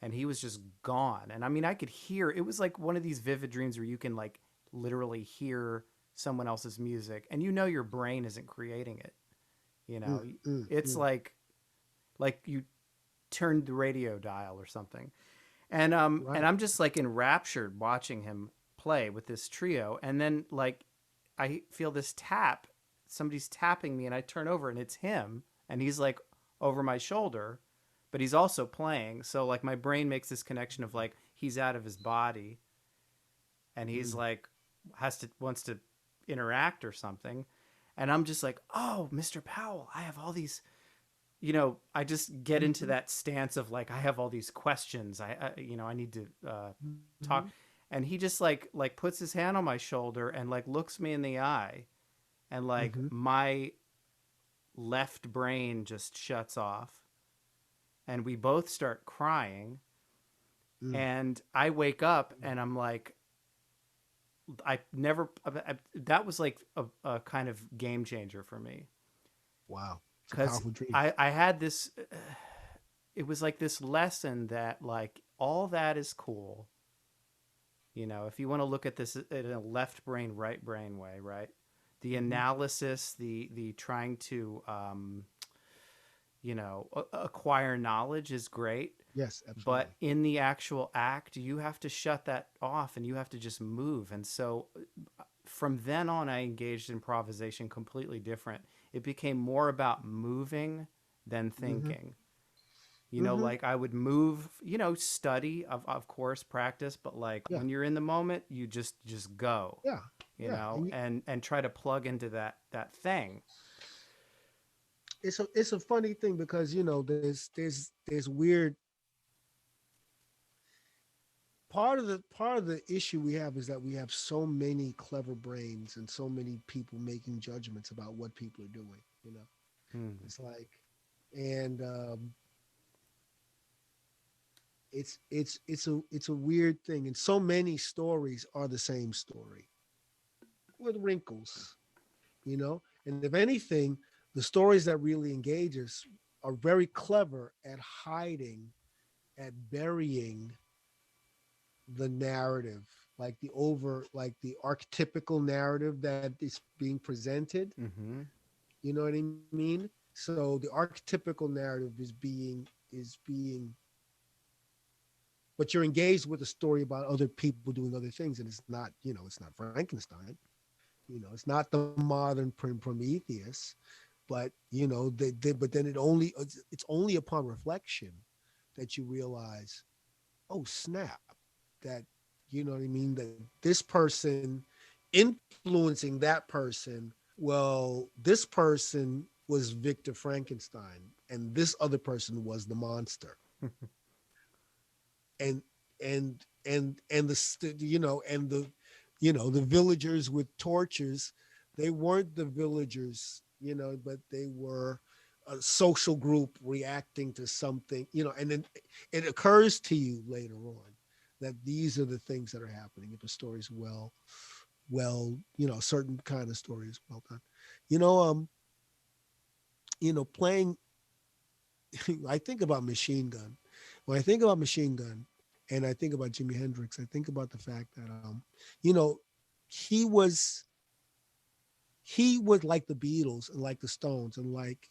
and he was just gone. And I mean, I could hear it was like one of these vivid dreams where you can like literally hear someone else's music and your brain isn't creating it. You mm, know, mm, it's mm. like you turned the radio dial or something. And Right. I'm just like enraptured watching him play with this trio. And then like I feel this tap, somebody's tapping me and I turn over and it's him and he's like over my shoulder, but he's also playing. So like my brain makes this connection of like he's out of his body and he's Mm, like wants to interact or something. And I'm just like, "Oh, Mr. Powell, I have all these I just get into mhm, that stance of like I have all these questions. I need to mhm, talk, and he just like puts his hand on my shoulder and like looks me in the eye, and like mhm, my left brain just shuts off, and we both start crying, mm. and I wake up and I'm like. That was like a kind of game changer for me Wow. It's a because powerful dream. I had this it was like this lesson that like all that is cool. If you want to look at this in a left brain, right brain way, right? The Hmm. analysis, the trying to acquire knowledge is great, Yes, but absolutely. in the actual act, you have to shut that off and you have to just move. And so from then on, I engaged improvisation completely different. It became more about moving than Hmm. thinking. Hmm. Like I would move, study of course, practice, but like Yeah. when you're in the moment, you just go, Yeah. Yeah. and try to plug into that thing. It's a funny thing because there's weird part of the issue we have is that we have so many clever brains and so many people making judgments about what people are doing. Hmm. It's like, and it's a weird thing, and so many stories are the same story with wrinkles, and if anything, the stories that really engage us are very clever at hiding, at burying the narrative, like the archetypical narrative that is being presented. Mm-hmm. You know what I mean? So the archetypical narrative is being but you're engaged with a story about other people doing other things, and it's not Frankenstein. It's not the modern Prometheus, but but then it's only upon reflection that you realize, oh snap, that you know what I mean, that this person influencing that person. Well, this person was Victor Frankenstein, and this other person was the monster, and and the villagers with torches, they weren't the villagers, but they were a social group reacting to something, and then it occurs to you later on that these are the things that are happening if a story's certain kind of story is well done. You know, playing I think about Machine Gun. When I think about Machine Gun and I think about Jimi Hendrix, I think about the fact that you know, he was he was like the Beatles and like the Stones and like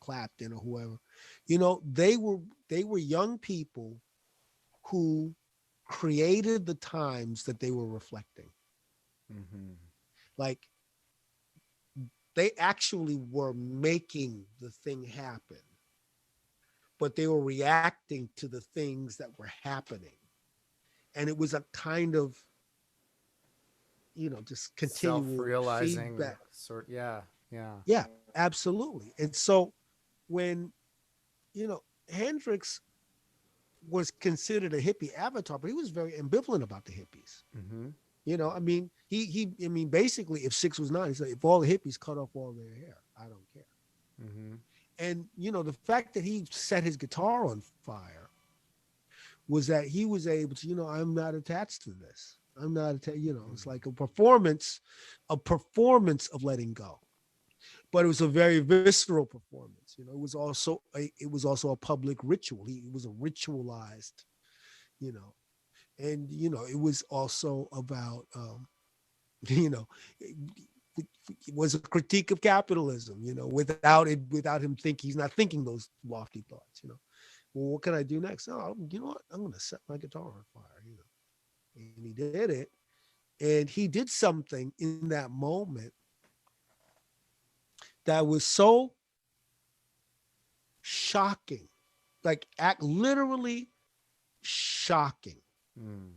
Clapton or whoever. They were young people who created the times that they were reflecting. Mm-hmm. Like they actually were making the thing happen, but they were reacting to the things that were happening. And it was a kind of, just continual Self-realizing feedback. sort. Yeah, yeah. Yeah, absolutely. And so when, Hendrix was considered a hippie avatar, but he was very ambivalent about the hippies. Mm-hmm. I mean, basically, if six was nine, he said, if all the hippies cut off all their hair, I don't care. Mm-hmm. And the fact that he set his guitar on fire was that he was able to, I'm not attached to this. I'm not it's like a performance of letting go. But it was a very visceral performance. It was also a public ritual. It was a ritualized, you know, and it was also about you know it was a critique of capitalism, without him he's not thinking those lofty thoughts. Well, what can I do next? Oh, you know what? I'm going to set my guitar on fire. And he did it. And he did something in that moment that was so shocking, like literally shocking. Mm.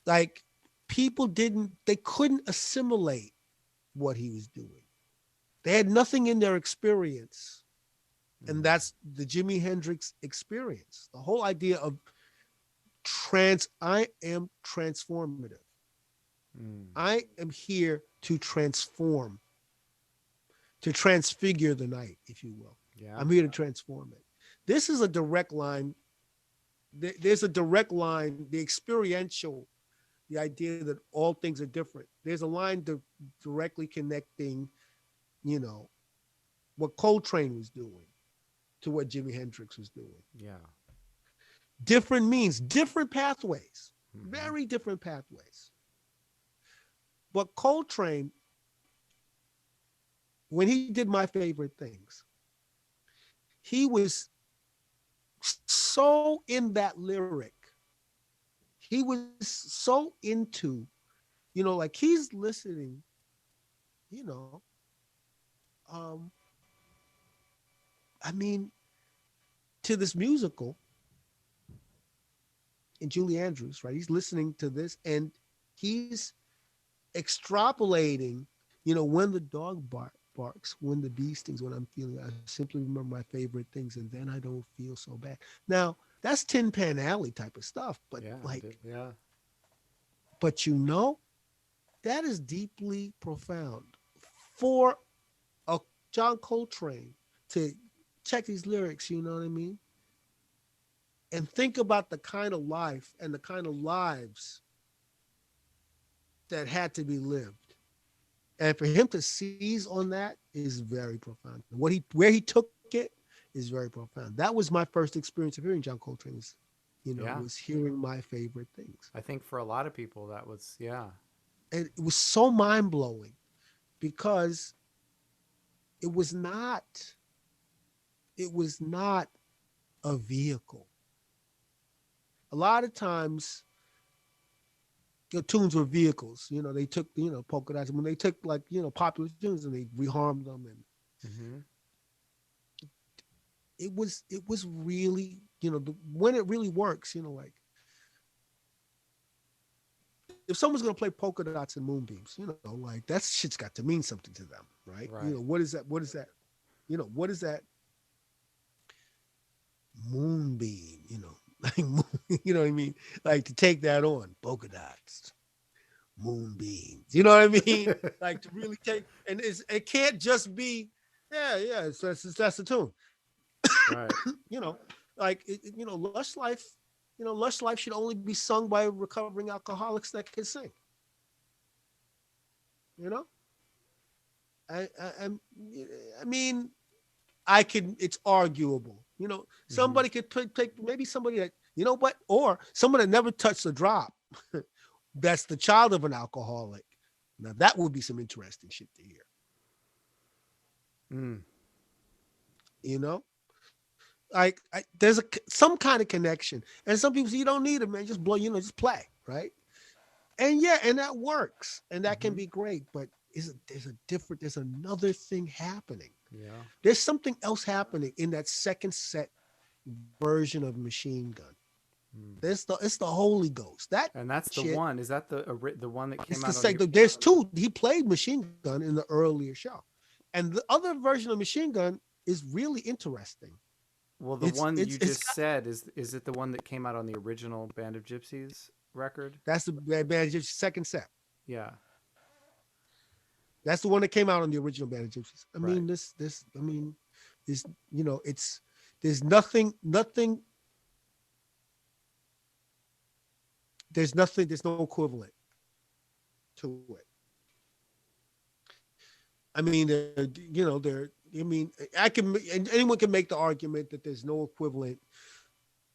Like they couldn't assimilate what he was doing. They had nothing in their experience. And Mm. that's the Jimi Hendrix experience. The whole idea of I am transformative. Mm. I am here to transform, to transfigure the night, if you will. Yeah. I'm here to transform it. This is a direct line. There's a direct line, the experiential, the idea that all things are different. There's a line directly connecting, you know, what Coltrane was doing to what Jimi Hendrix was doing. Yeah. Different means, different pathways, Mm-hmm. very different pathways. But Coltrane, when he did My Favorite Things, he was so in that lyric. He was so into, like he's listening, you know, um, I mean, to this musical in Julie Andrews, right? He's listening to this and he's extrapolating, when the dog barks, when the bee stings, when I'm feeling, I simply remember my favorite things and then I don't feel so bad. Now, that's Tin Pan Alley type of stuff, but Yeah. Yeah. but that is deeply profound for a John Coltrane to check these lyrics, you know what I mean? And think about the kind of life and the kind of lives that had to be lived. And for him to seize on that is very profound. Where he took it is very profound. That was my first experience of hearing John Coltrane. Yeah. Was hearing My Favorite Things, I think for a lot of people that was, yeah. and it was so mind blowing because it was not it was not a vehicle. A lot of times, tunes were vehicles. They took polka dots when they took popular tunes and they reharmed them and Mm-hmm. it was really, when it really works, like if someone's going to play polka dots and moonbeams, like that shit's got to mean something to them, right? Right. What is that? What is that? What is that moonbeam? Like, you know what I mean? Like to take that on polka dots, moonbeams. You know what I mean? Like to really take, and it can't just be, yeah. That's the tune. Right. You know, like Lush Life. Lush Life should only be sung by recovering alcoholics that can sing. You know, I mean, I can. It's arguable. Mm-hmm. Somebody could take maybe somebody that what, or someone that never touched a drop. That's the child of an alcoholic. Now that would be some interesting shit to hear. Mm. You know, like there's some kind of connection, and some people say you don't need it, man. Just blow. Just play, right? And yeah, and that works, and that can Mm-hmm. be great. But there's another thing happening. Yeah. There's something else happening in that second set version of Machine Gun. Mm. It's the Holy Ghost. That And that's the shit. one. Is that the one that It's came the out on the? second. There's two. He played Machine Gun in the earlier show, and the other version of Machine Gun is really interesting. Well, the It's one it's you it's just said is it the one that came out on the original Band of Gypsies record? that's the Band second set. Yeah. That's the one that came out on the original Band of Gypsies. I Right. mean, I mean, this, it's there's nothing, there's no equivalent to it. I mean, I mean, anyone can make the argument that there's no equivalent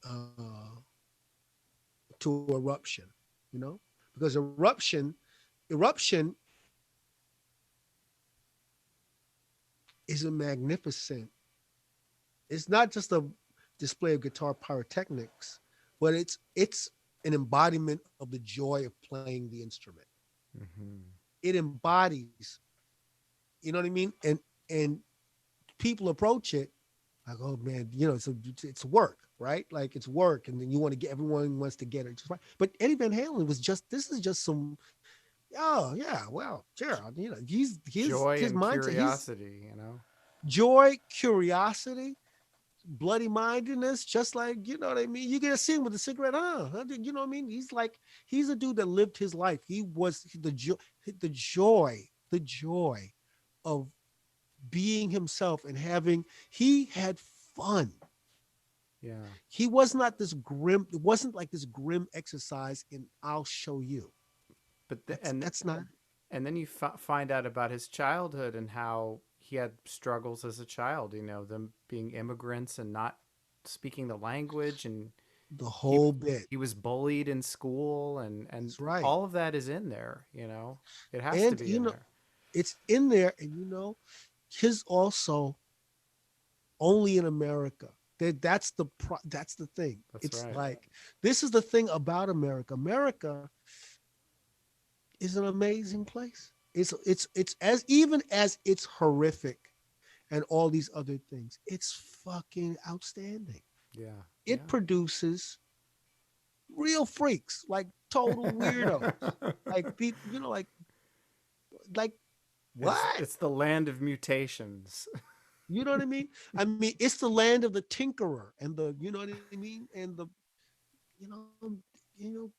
uh, to eruption, because eruption is a magnificent. It's not just a display of guitar pyrotechnics, but it's an embodiment of the joy of playing the instrument. Mm-hmm. It embodies, you know what I mean? And people approach it like, oh man, it's work, right? Like it's work, and then you want to get everyone wants to get it just right. But Eddie Van Halen was just this is just some. Oh yeah, well, sure. He's Joy his and mindset. He's curiosity. You know. joy, curiosity, bloody mindedness, just like you know what I mean. You get to see him with a cigarette, you know what I mean. He's a dude that lived his life. He was the joy of being himself and having. He had fun. Yeah. He was not this grim. It wasn't like this grim exercise in "I'll show you." But That's not. and then you find out about his childhood and how he had struggles as a child. You know, them being immigrants and not speaking the language, and The he whole bit. he was bullied in school, and That's right. all of that is in there. You know, it has to And be in there. it's in there, and his also only in America. That's the thing. That's It's right. like this is the thing about America. America is an amazing place. It's as even as it's horrific and all these other things. It's fucking outstanding. Yeah. It produces real freaks, like total weirdos. Like people, like what? It's the land of mutations. You know what I mean? I mean, it's the land of the tinkerer and the, you know what I mean? And the, you know, you know,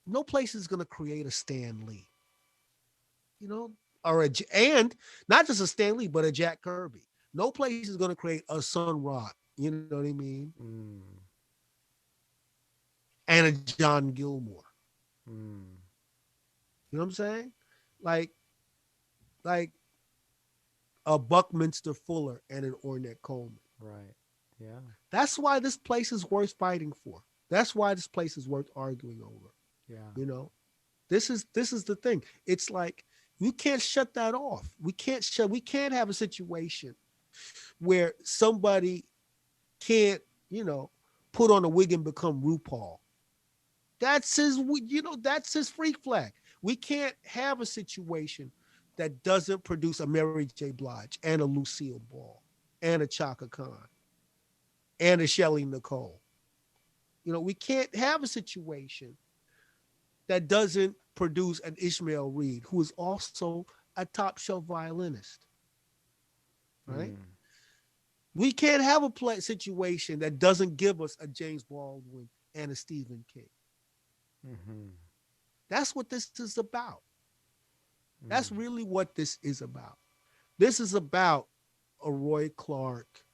no place is gonna create a Stan Lee, you know, and not just a Stan Lee, but a Jack Kirby. No place is gonna create a Sun Ra. You know what I mean? Mm, And a John Gilmore. mm, You know what I'm saying? Like, like a Buckminster Fuller and an Ornette Coleman. right. Yeah. That's why this place is worth fighting for. That's why this place is worth arguing over. Yeah. You know, this is the thing. It's like we can't shut that off. We can't have a situation where somebody can't, put on a wig and become RuPaul. That's his freak flag. We can't have a situation that doesn't produce a Mary J. Blige and a Lucille Ball and a Chaka Khan. and a Shelley Nicole. We can't have a situation that doesn't produce an Ishmael Reed, who is also a top shelf violinist, right? Mm. We can't have a situation that doesn't give us a James Baldwin and a Stephen King. Mm-hmm. That's what this is about. That's Mm. really what this is about. This is about a Roy Clark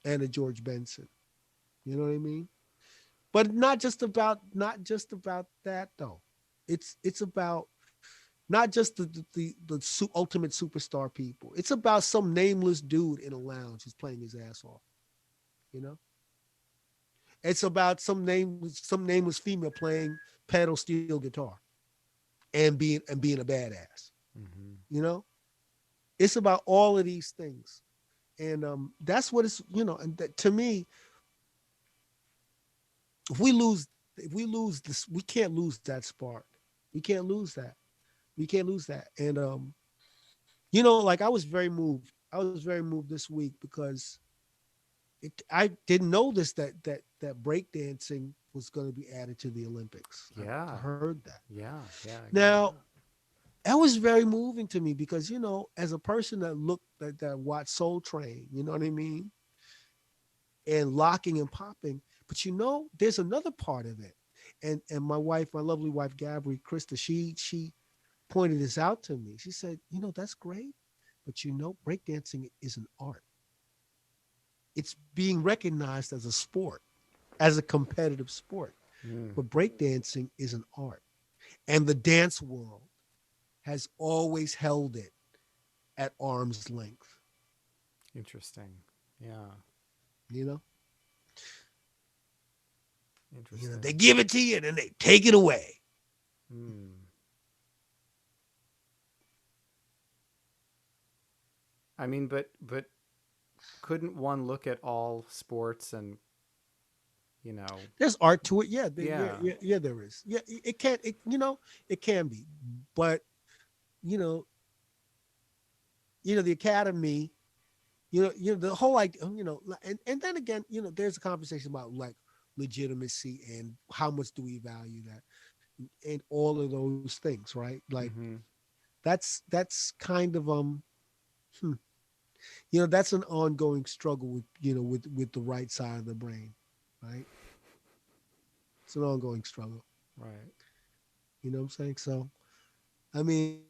and a George Benson. You know what I mean? But not just about that though. It's about not just the ultimate superstar people. It's about some nameless dude in a lounge who's playing his ass off. You know, it's about some nameless female playing pedal steel guitar and being a badass. Mm-hmm. You know, it's about all of these things, and that's what it's. And that, to me, if we lose if we lose this, we can't lose that spark. We can't lose that. We can't lose that. And like I was very moved. I was very moved this week because I didn't know that breakdancing was going to be added to the Olympics. I Yeah. heard that. Yeah. Yeah. I agree. Now that was very moving to me because as a person that watched Soul Train, you know what I mean, and locking and popping, but there's another part of it, and my lovely wife Gabri Krista, she pointed this out to me. She said, that's great, but breakdancing is an art. It's being recognized as a sport, as a competitive sport. Mm. But breakdancing is an art. And the dance world has always held it at arm's length. Interesting. Yeah. You know? Interesting. They give it to you and then they take it away. Mm. I mean, but couldn't one look at all sports and you know? There's art to it. Yeah, Yeah. yeah, there is. Yeah, it can be. But, you know, the academy, the whole like, and then again, there's a conversation about like legitimacy and how much do we value that and all of those things, right? Like Mm-hmm. that's kind of hmm, that's an ongoing struggle with with the right side of the brain, right? It's an ongoing struggle. Right. You know what I'm saying? So, I mean,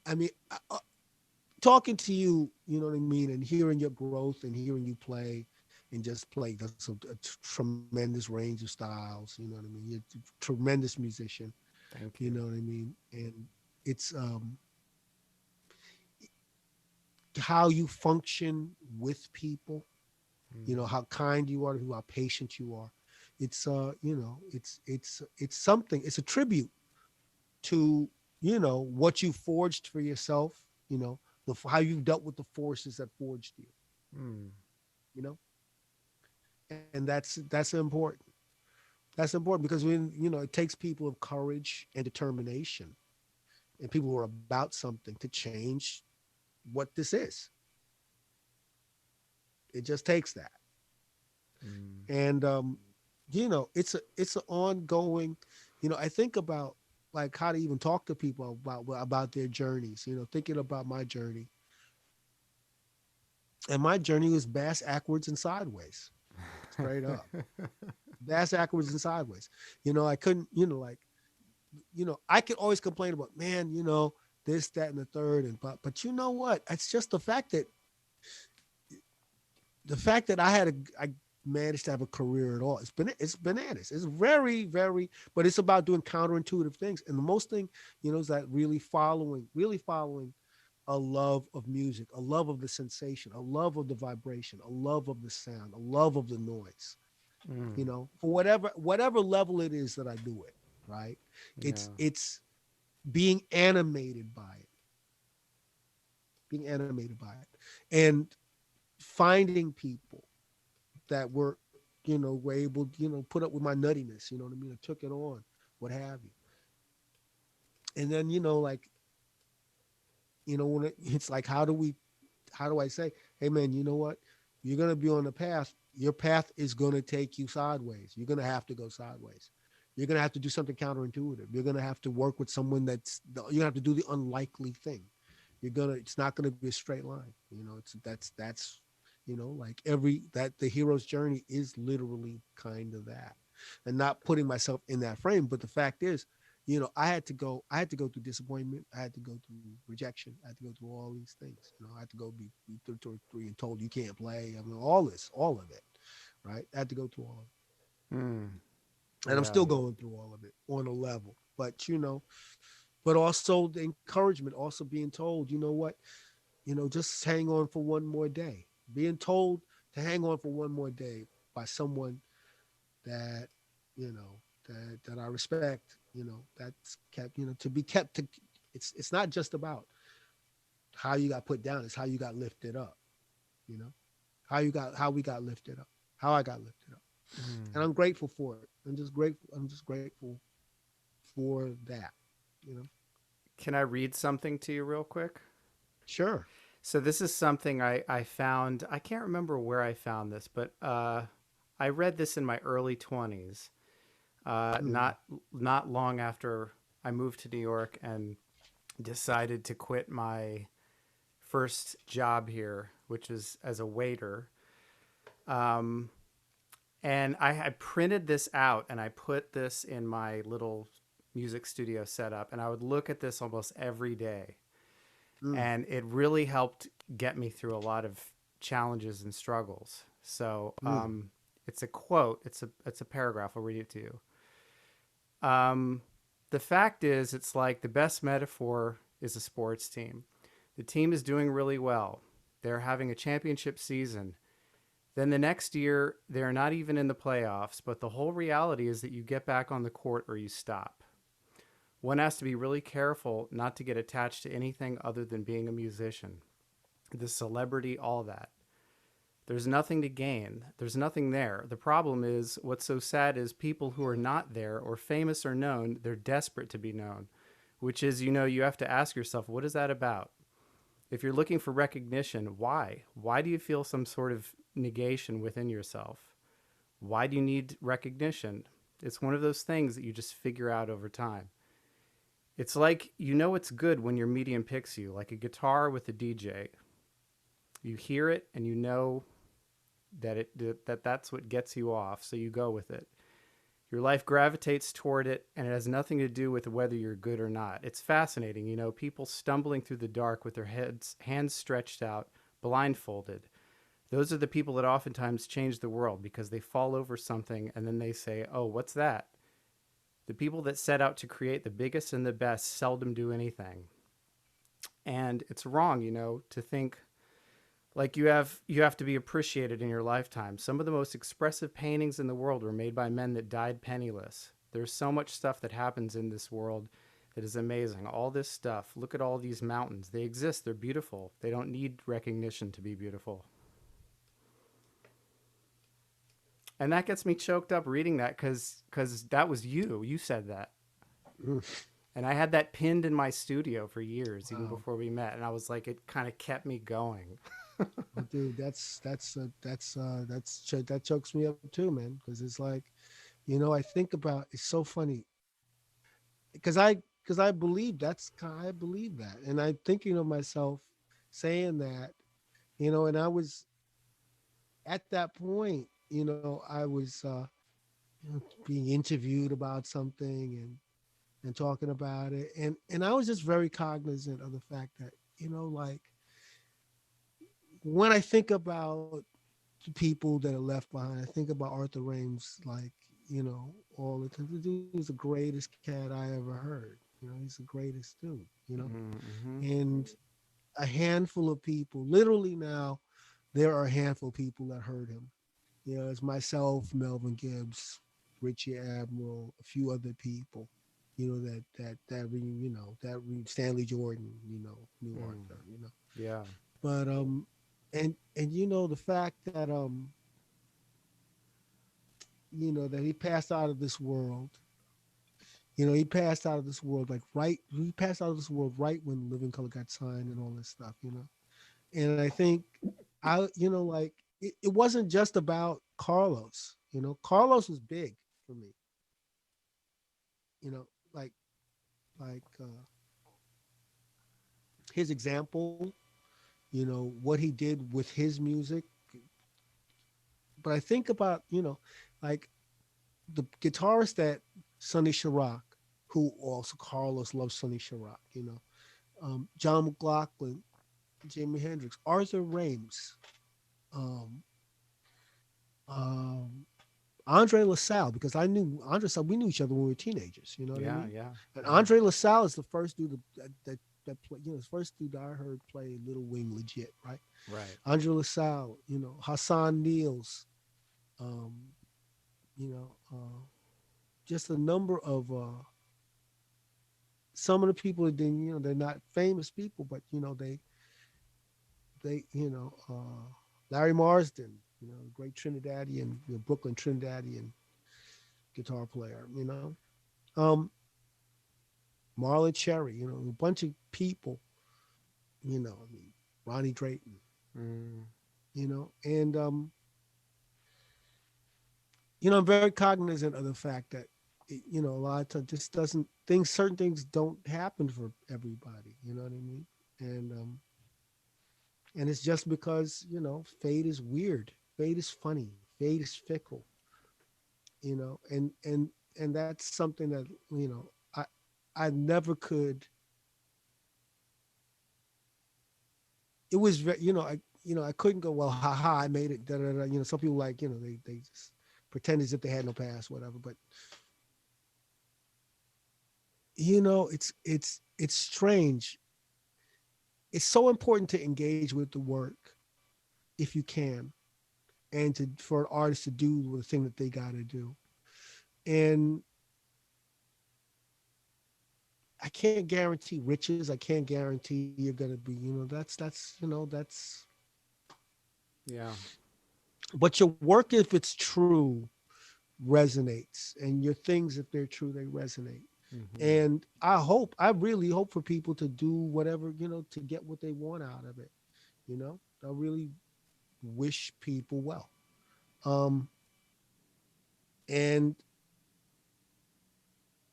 I mean, talking to you, you know what I mean, and hearing your growth and hearing you play and just play. That's a tremendous range of styles. You know what I mean? You're a tremendous musician. Thank You you. know what I mean? And it's how you function with people. Mm. How kind you are, how patient you are. It's it's something. It's a tribute to what you forged for yourself. How you dealt with the forces that forged you. Mm. You know, and that's important. That's important because when it takes people of courage and determination and people who are about something to change what this is. It just takes that. Mm. And it's an ongoing. I think about like how to even talk to people about their journeys. Thinking about my journey, and my journey was bass backwards and sideways, straight up, bass backwards and sideways. I couldn't. I could always complain about, man, this, that, and the third, and but you know what? It's just the fact that I managed to have a career at all. It's bananas. It's very, very, but it's about doing counterintuitive things. And the most thing, is that really following a love of music, a love of the sensation, a love of the vibration, a love of the sound, a love of the noise. Mm. For whatever level it is that I do it, right? Yeah. It's being animated by it, and finding people that were able, put up with my nuttiness, you know what I mean, or took it on, what have you. And then, like, when it's like, how do I say, hey man, you know what? You're going to be on the path. Your path is going to take you sideways. You're going to have to go sideways. You're going to have to do something counterintuitive. You're going to have to work with someone you're going to have to do the unlikely thing. It's not going to be a straight line. That's, like the hero's journey is literally kind of that. And not putting myself in that frame. But the fact is, I had to go through disappointment. I had to go through rejection. I had to go through all these things. I had to go be 3 and told you can't play. I mean, all of it, right? I had to go through all of it. And I'm still going through all of it on a level. But, but also the encouragement, also being told, you know what, just hang on for one more day. Being told to hang on for one more day by someone that, that I respect, that's kept, to be kept to, it's not just about how you got put down, it's how you got lifted up, how we got lifted up, how I got lifted up. And I'm grateful for it. I'm just grateful for that, Can I read something to you real quick? Sure. So this is something I found. I can't remember where I found this, but I read this in my early 20s, not long after I moved to New York and decided to quit my first job here, which was as a waiter. And I printed this out and I put this in my little music studio setup, and I would look at this almost every day. And it really helped get me through a lot of challenges and struggles. So it's a quote. It's a paragraph. I'll read it to you. The fact is, it's like the best metaphor is a sports team. The team is doing really well. They're having a championship season. Then the next year, they're not even in the playoffs, but the whole reality is that you get back on the court or you stop. One has to be really careful not to get attached to anything other than being a musician. The celebrity, all that. There's nothing to gain. There's nothing there. The problem is, what's so sad is people who are not there or famous or known, they're desperate to be known, which is, you have to ask yourself, what is that about? If you're looking for recognition, why? Why do you feel some sort of negation within yourself? Why do you need recognition? It's one of those things that you just figure out over time. It's like, it's good when your medium picks you, like a guitar with a DJ. You hear it and you know that's what gets you off, so you go with it. Your life gravitates toward it, and it has nothing to do with whether you're good or not. It's fascinating, people stumbling through the dark with their hands stretched out, blindfolded. Those are the people that oftentimes change the world because they fall over something and then they say, oh, what's that? The people that set out to create the biggest and the best seldom do anything. And it's wrong, to think like you have to be appreciated in your lifetime. Some of the most expressive paintings in the world were made by men that died penniless. There's so much stuff that happens in this world that is amazing. All this stuff. Look at all these mountains. They exist. They're beautiful. They don't need recognition to be beautiful. And that gets me choked up reading that because that was you. You said that. And I had that pinned in my studio for years, even before we met. And I was like, it kind of kept me going. Dude, that chokes me up too, man. Because it's like, I think about, it's so funny. Because I believe I believe that. And I'm thinking of myself saying that, and I was at that point, I was being interviewed about something and talking about it. And I was just very cognizant of the fact that, like when I think about the people that are left behind, I think about Arthur Rames, like, all the time. The dude was the greatest cat I ever heard. He's the greatest dude, and a handful of people, literally now, there are a handful of people that heard him. It's myself, Melvin Gibbs, Richie Admiral, a few other people, Stanley Jordan, New Arthur, Yeah. But and the fact that that he passed out of this world. He passed out of this world he passed out of this world right when Living Color got signed and all this stuff, And I think like it wasn't just about Carlos. Carlos was big for me. You know, like like his example. What he did with his music. But I think about like the guitarist that Sonny Sharrock, who also Carlos loves Sonny Sharrock. John McLaughlin, Jimi Hendrix, Arthur Rames, um, um, Andre LaSalle, because I knew Andre LaSalle. We knew each other when we were teenagers. You know what I Yeah, mean? yeah, And yeah. Andre LaSalle is the first dude that play, the first dude I heard play Little Wing legit, right? Right. Andre LaSalle, Hassan Niels, um, you know, just a number of some of the people that didn't, they're not famous people, but they Larry Marsden, great Trinidadian, Brooklyn Trinidadian guitar player, um, Marlon Cherry, a bunch of people, I mean, Ronnie Drayton, Mm, and I'm very cognizant of the fact that a lot of times just doesn't things certain things don't happen for everybody. You know what I mean? And it's just because fate is weird, fate is funny, fate is fickle. And that's something that I I never could. It was very I couldn't go, well, haha, I made it. Da, da, da. Some people like they just pretend as if they had no past, whatever. But it's strange. It's so important to engage with the work if you can, and for an artist to do the thing that they got to do. And I can't guarantee riches. I can't guarantee you're gonna be. That's. yeah. But your work, if it's true, resonates, and your things, if they're true, they resonate. Hmm. And I really hope for people to do whatever to get what they want out of it. I really wish people well. Um, and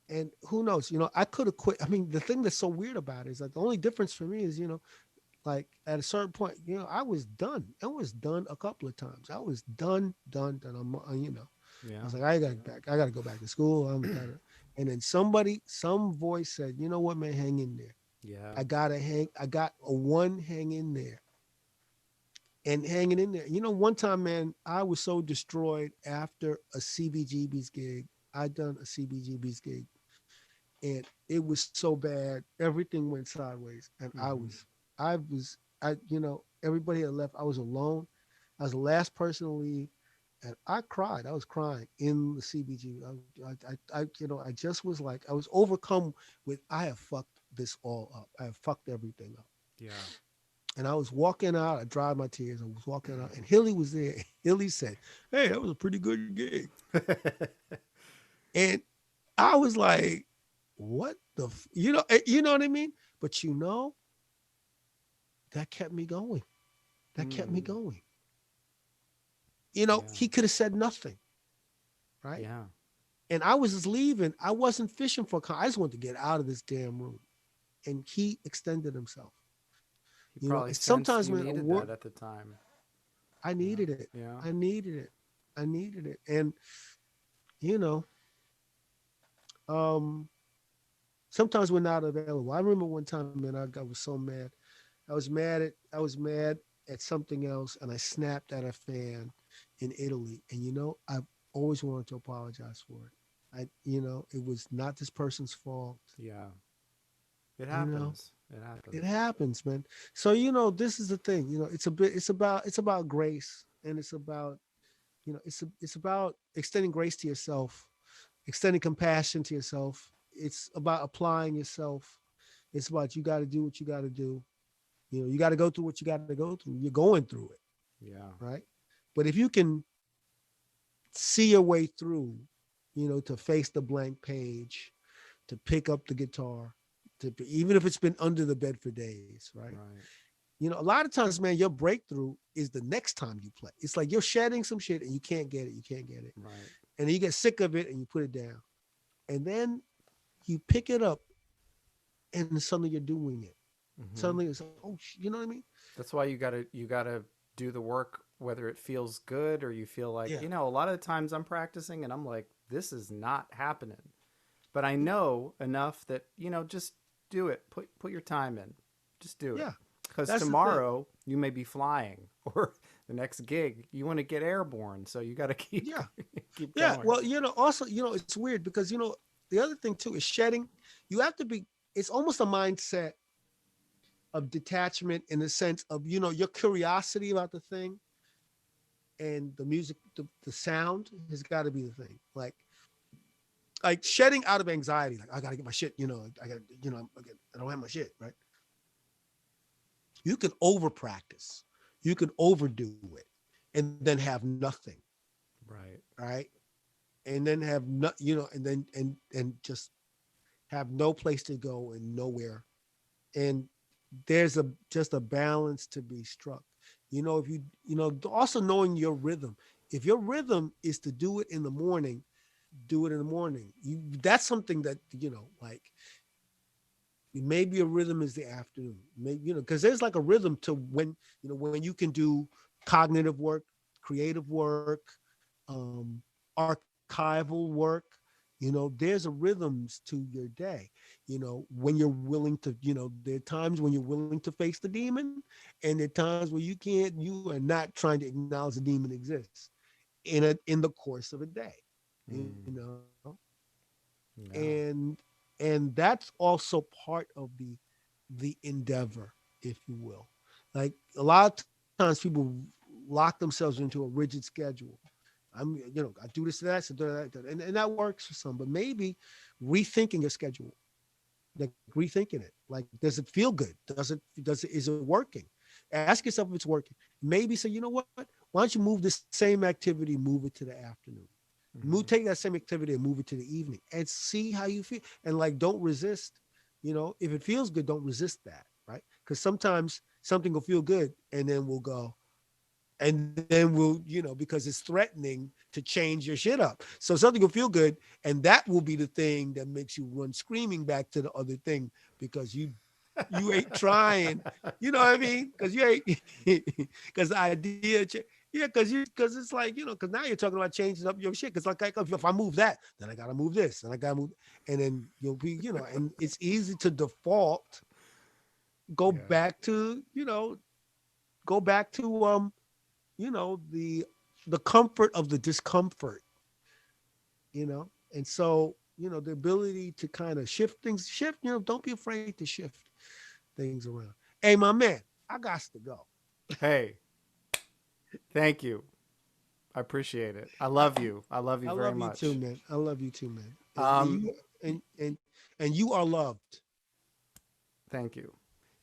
and who knows? I could have quit. I mean, the thing that's so weird about it is like the only difference for me is like at a certain point, I was done. I was done a couple of times. I was done. I Yeah. was like, I gotta go back to school. And then some voice said, you know what, man, hang in there. Yeah. I got a one hang in there. And hanging in there. One time, man, I was so destroyed after a CBGB's gig. I done a CBGB's gig, and it was so bad. Everything went sideways, and Hmm. everybody had left. I was alone. I was the last person to leave, and I cried. I was crying in the CBG. I just was like, I was overcome with, I have fucked this all up. I have fucked everything up. Yeah. And I was walking out. I dried my tears. I was walking out, and Hilly was there. Hilly said, "Hey, that was a pretty good gig." And I was like, "What the? You know what I mean?" But that kept me going. That kept me Mm, going. yeah. He could have said nothing, right? Yeah. And I was just leaving. I wasn't fishing for. I just wanted to get out of this damn room. And he extended himself. He probably And sensed sometimes you when a needed work, that at the time. I Yeah. needed it. Yeah. I needed it. I needed it. And you know, um, sometimes we're not available. I remember one time, man, I was so mad. I was mad at something else, and I snapped at a fan in Italy. And I've always wanted to apologize for it. It was not this person's fault. Yeah. It You know, happens. It it happens. happens, man. So this is the thing. It's about grace, and it's about it's about extending grace to yourself, extending compassion to yourself. It's about applying yourself. It's about you got to do what you got to do. You got to go through what you got to go through. You're going through it, Yeah. right? But if you can see your way through, to face the blank page, to pick up the guitar, even if it's been under the bed for days, right? Right. You know, a lot of times, man, your breakthrough is the next time you play. It's like you're shedding some shit and you can't get it. You can't get it. Right. And then you get sick of it and you put it down. And then you pick it up and suddenly you're doing it. Hmm. Suddenly it's, oh, you know what I mean? That's why you gotta do the work, whether it feels good or you feel like, Yeah. a lot of the times I'm practicing and I'm like, this is not happening. But I know enough that, just do it. Put your time in. Just do it. Yeah. Because That's the thing. tomorrow you may be flying or the next gig you want to get airborne. So you got to keep Yeah. keep Yeah. going. Well, also, it's weird because, the other thing too is shedding. You have to be, it's almost a mindset of detachment in the sense of, your curiosity about the thing and the music, the sound has got to be the thing. Like shedding out of anxiety. Like, I got to get my shit, I got to, I don't have my shit, right? You can over practice. You can overdo it and then have nothing, Right. right? And then have no, and then and just have no place to go and nowhere. And there's just a balance to be struck. If also knowing your rhythm. If your rhythm is to do it in the morning, do it in the morning. That's something that, like maybe a rhythm is the afternoon. Maybe, because there's like a rhythm to when you can do cognitive work, creative work, um, archival work. There's a rhythms to your day. When you're willing to, there are times when you're willing to face the demon, and there are times where you are not trying to acknowledge the demon exists in the course of a day. Mm. No. And that's also part of the endeavor, if you will. Like a lot of times people lock themselves into a rigid schedule. I do this, that, so that, and that works for some, but maybe rethinking your schedule, like rethinking it. Like, does it feel good? Is it working? Ask yourself if it's working. Maybe say, you know what? Why don't you move the same activity, move it to the afternoon? Hmm. Take that same activity and move it to the evening and see how you feel. And like, don't resist. If it feels good, don't resist that, right? Because sometimes something will feel good and then we'll go, and then because it's threatening to change your shit up. So something will feel good, and that will be the thing that makes you run screaming back to the other thing because you ain't trying. You know what I mean? Because you ain't because the idea. Yeah, because it's like because now you're talking about changing up your shit. Because like if I move that, then I gotta move this, and I gotta move, and then you'll be and it's easy to default. Go Yeah. back to go back to the comfort of the discomfort. And so the ability to kind of shift. Don't be afraid to shift things around. Hey, my man, I got to go. Hey, thank you. I appreciate it. I I, love you. I love you I very love you too, much. man. I love you too, man. And Um, you and you are loved. Thank you.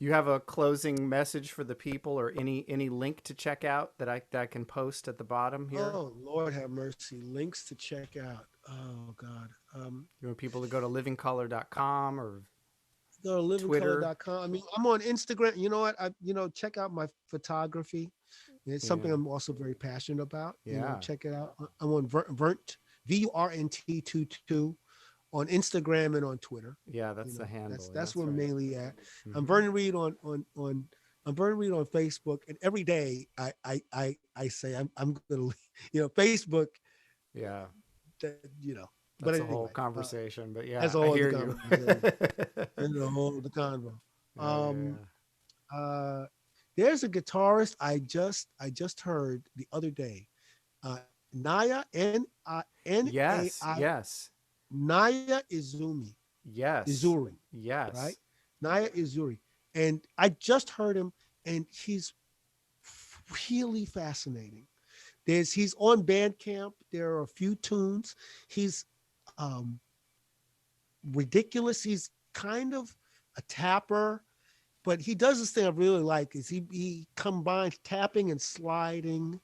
You have a closing message for the people, or any link to check out that I can post at the bottom here? Oh, Lord have mercy. Links to check out. Oh God. You want people to go to livingcolor.com or Go to Twitter? livingcolor.com. I mean, I'm on Instagram. You know what? Check out my photography. It's something Yeah. I'm also very passionate about. Yeah. Check it out. I'm on Vernt, VURNT 22 on Instagram and on Twitter. Yeah, that's the handle. Yeah, That's where that's I'm right. mainly at. I'm Hmm. Vernon Reid on I'm Vernon Reid on Facebook, and every day I say I'm gonna Facebook Yeah, that but that's a anyway, whole conversation. But that's a yeah, I whole other hear you. conversation. That's a whole other convo. Yeah, Um, yeah, uh, there's a guitarist I just heard the other day. Naya yes, Nai yes, Naya yes, Izuri, right? yes. Naya Izuri, and I just heard him, and he's really fascinating. He's on Bandcamp. There are a few tunes. He's um, ridiculous. He's kind of a tapper, but he does this thing I really like is he combines tapping and sliding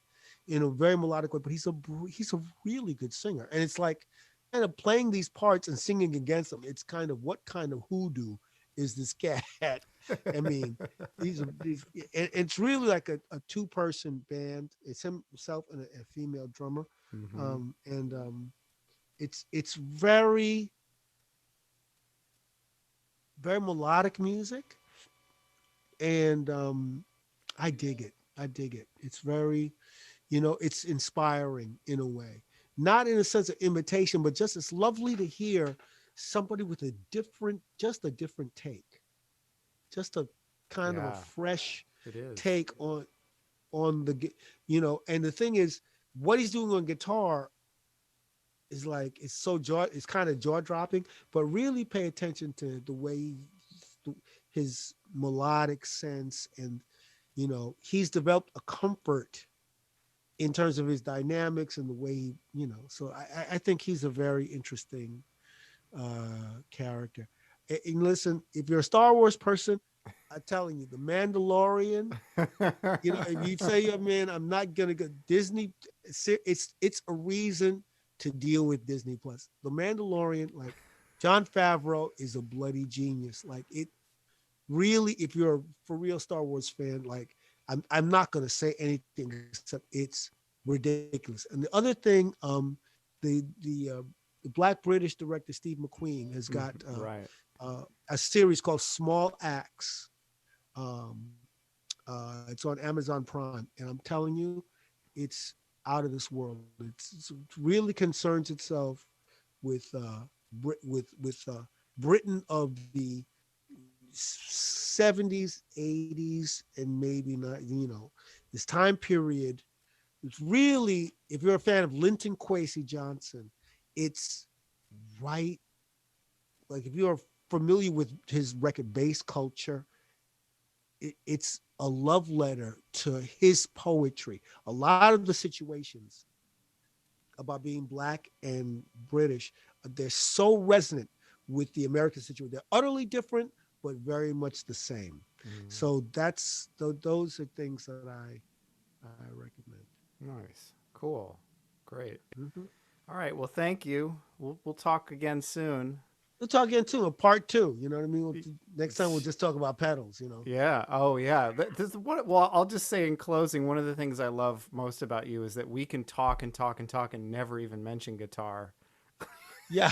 in a very melodic way. But he's a really good singer, and it's like kind of playing these parts and singing against them. It's kind of what kind of hoodoo is this cat? I mean, it's really like a two-person band. It's himself and a female drummer, Mm-hmm. and it's very very melodic music, and I dig it. I dig it. It's very, it's inspiring in a way, not in a sense of imitation, but just it's lovely to hear somebody with just a different take, just a kind of a Yeah, fresh it is. take on and the thing is, what he's doing on guitar is like it's kind of jaw dropping, but really pay attention to the way his melodic sense, and he's developed a comfort in terms of his dynamics and the way so I think he's a very interesting character. And listen, if you're a Star Wars person, I'm telling you, the Mandalorian, if you say, "Yeah, man, I'm not gonna go Disney," it's a reason to deal with Disney Plus. The Mandalorian, like Jon Favreau, is a bloody genius. Like it really, if you're a for real Star Wars fan, like I'm not gonna say anything except it's ridiculous. And the other thing, the Black British director Steve McQueen has got Right. a series called Small Acts. Um, it's on Amazon Prime, and I'm telling you, it's out of this world. It really concerns itself with Britain of the 70s, 80s, and maybe not. This time period. It's really, if you're a fan of Linton Kwesi Johnson, it's right. Like if you're familiar with his record Bass Culture, it's a love letter to his poetry. A lot of the situations about being black and British, they're so resonant with the American situation. They're utterly different, but very much the same. Mm. So those are things that I recommend. Nice. Cool. Great. Mm-hmm. All right. Well, thank you. We'll talk again soon. We'll talk again too, a part two. You know what I mean? Next time we'll just talk about pedals. Yeah. Oh, yeah. This what? Well, I'll just say in closing, one of the things I love most about you is that we can talk and talk and talk and never even mention guitar. Yeah.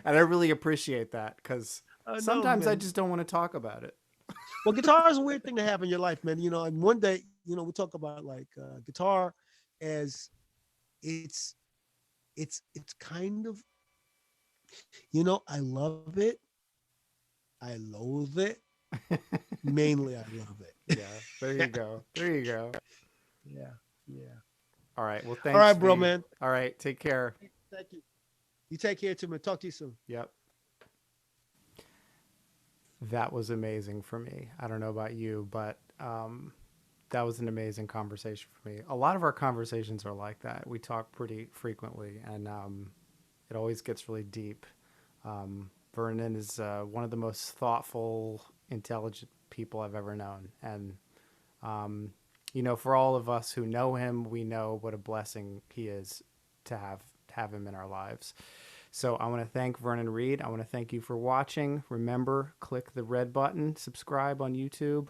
And I really appreciate that because No, sometimes I man. just don't want to talk about it. Well, guitar is a weird thing to have in your life, man. And one day, we talk about like guitar as it's it's kind of, I love it. I loathe it. Mainly, I love it. Yeah. There you go. There you go. Yeah. Yeah. All right. Well, All right, thanks, bro, V. man. All right. Take care. Thank you. You take care too, man. Talk to you soon. Yep. That was amazing for me. I don't know about you, but that was an amazing conversation for me. A lot of our conversations are like that. We talk pretty frequently, and it always gets really deep. Vernon is one of the most thoughtful, intelligent people I've ever known, and for all of us who know him, we know what a blessing he is to have him in our lives. So I want to thank Vernon Reid. I want to thank you for watching. Remember, click the red button, subscribe on YouTube.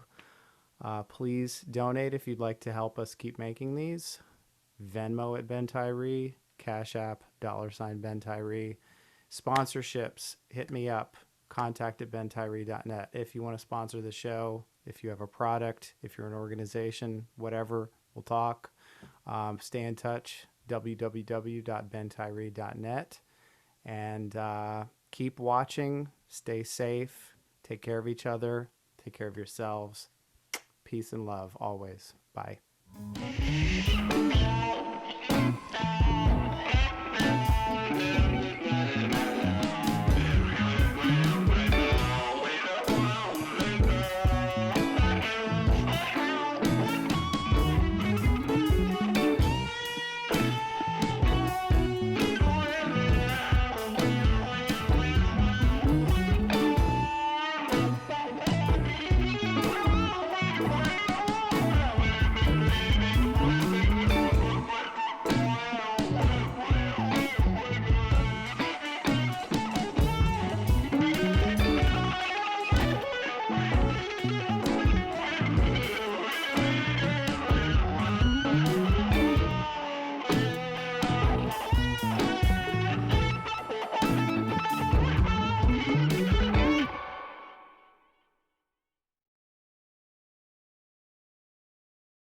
Please donate if you'd like to help us keep making these. Venmo at Ben Tyree, Cash App, $ Ben Tyree. Sponsorships, hit me up. Contact at bentyree.net. If you want to sponsor the show, if you have a product, if you're an organization, whatever, we'll talk. Stay in touch, www.bentyree.net. And keep watching, stay safe, take care of each other, take care of yourselves. Peace and love always. Bye.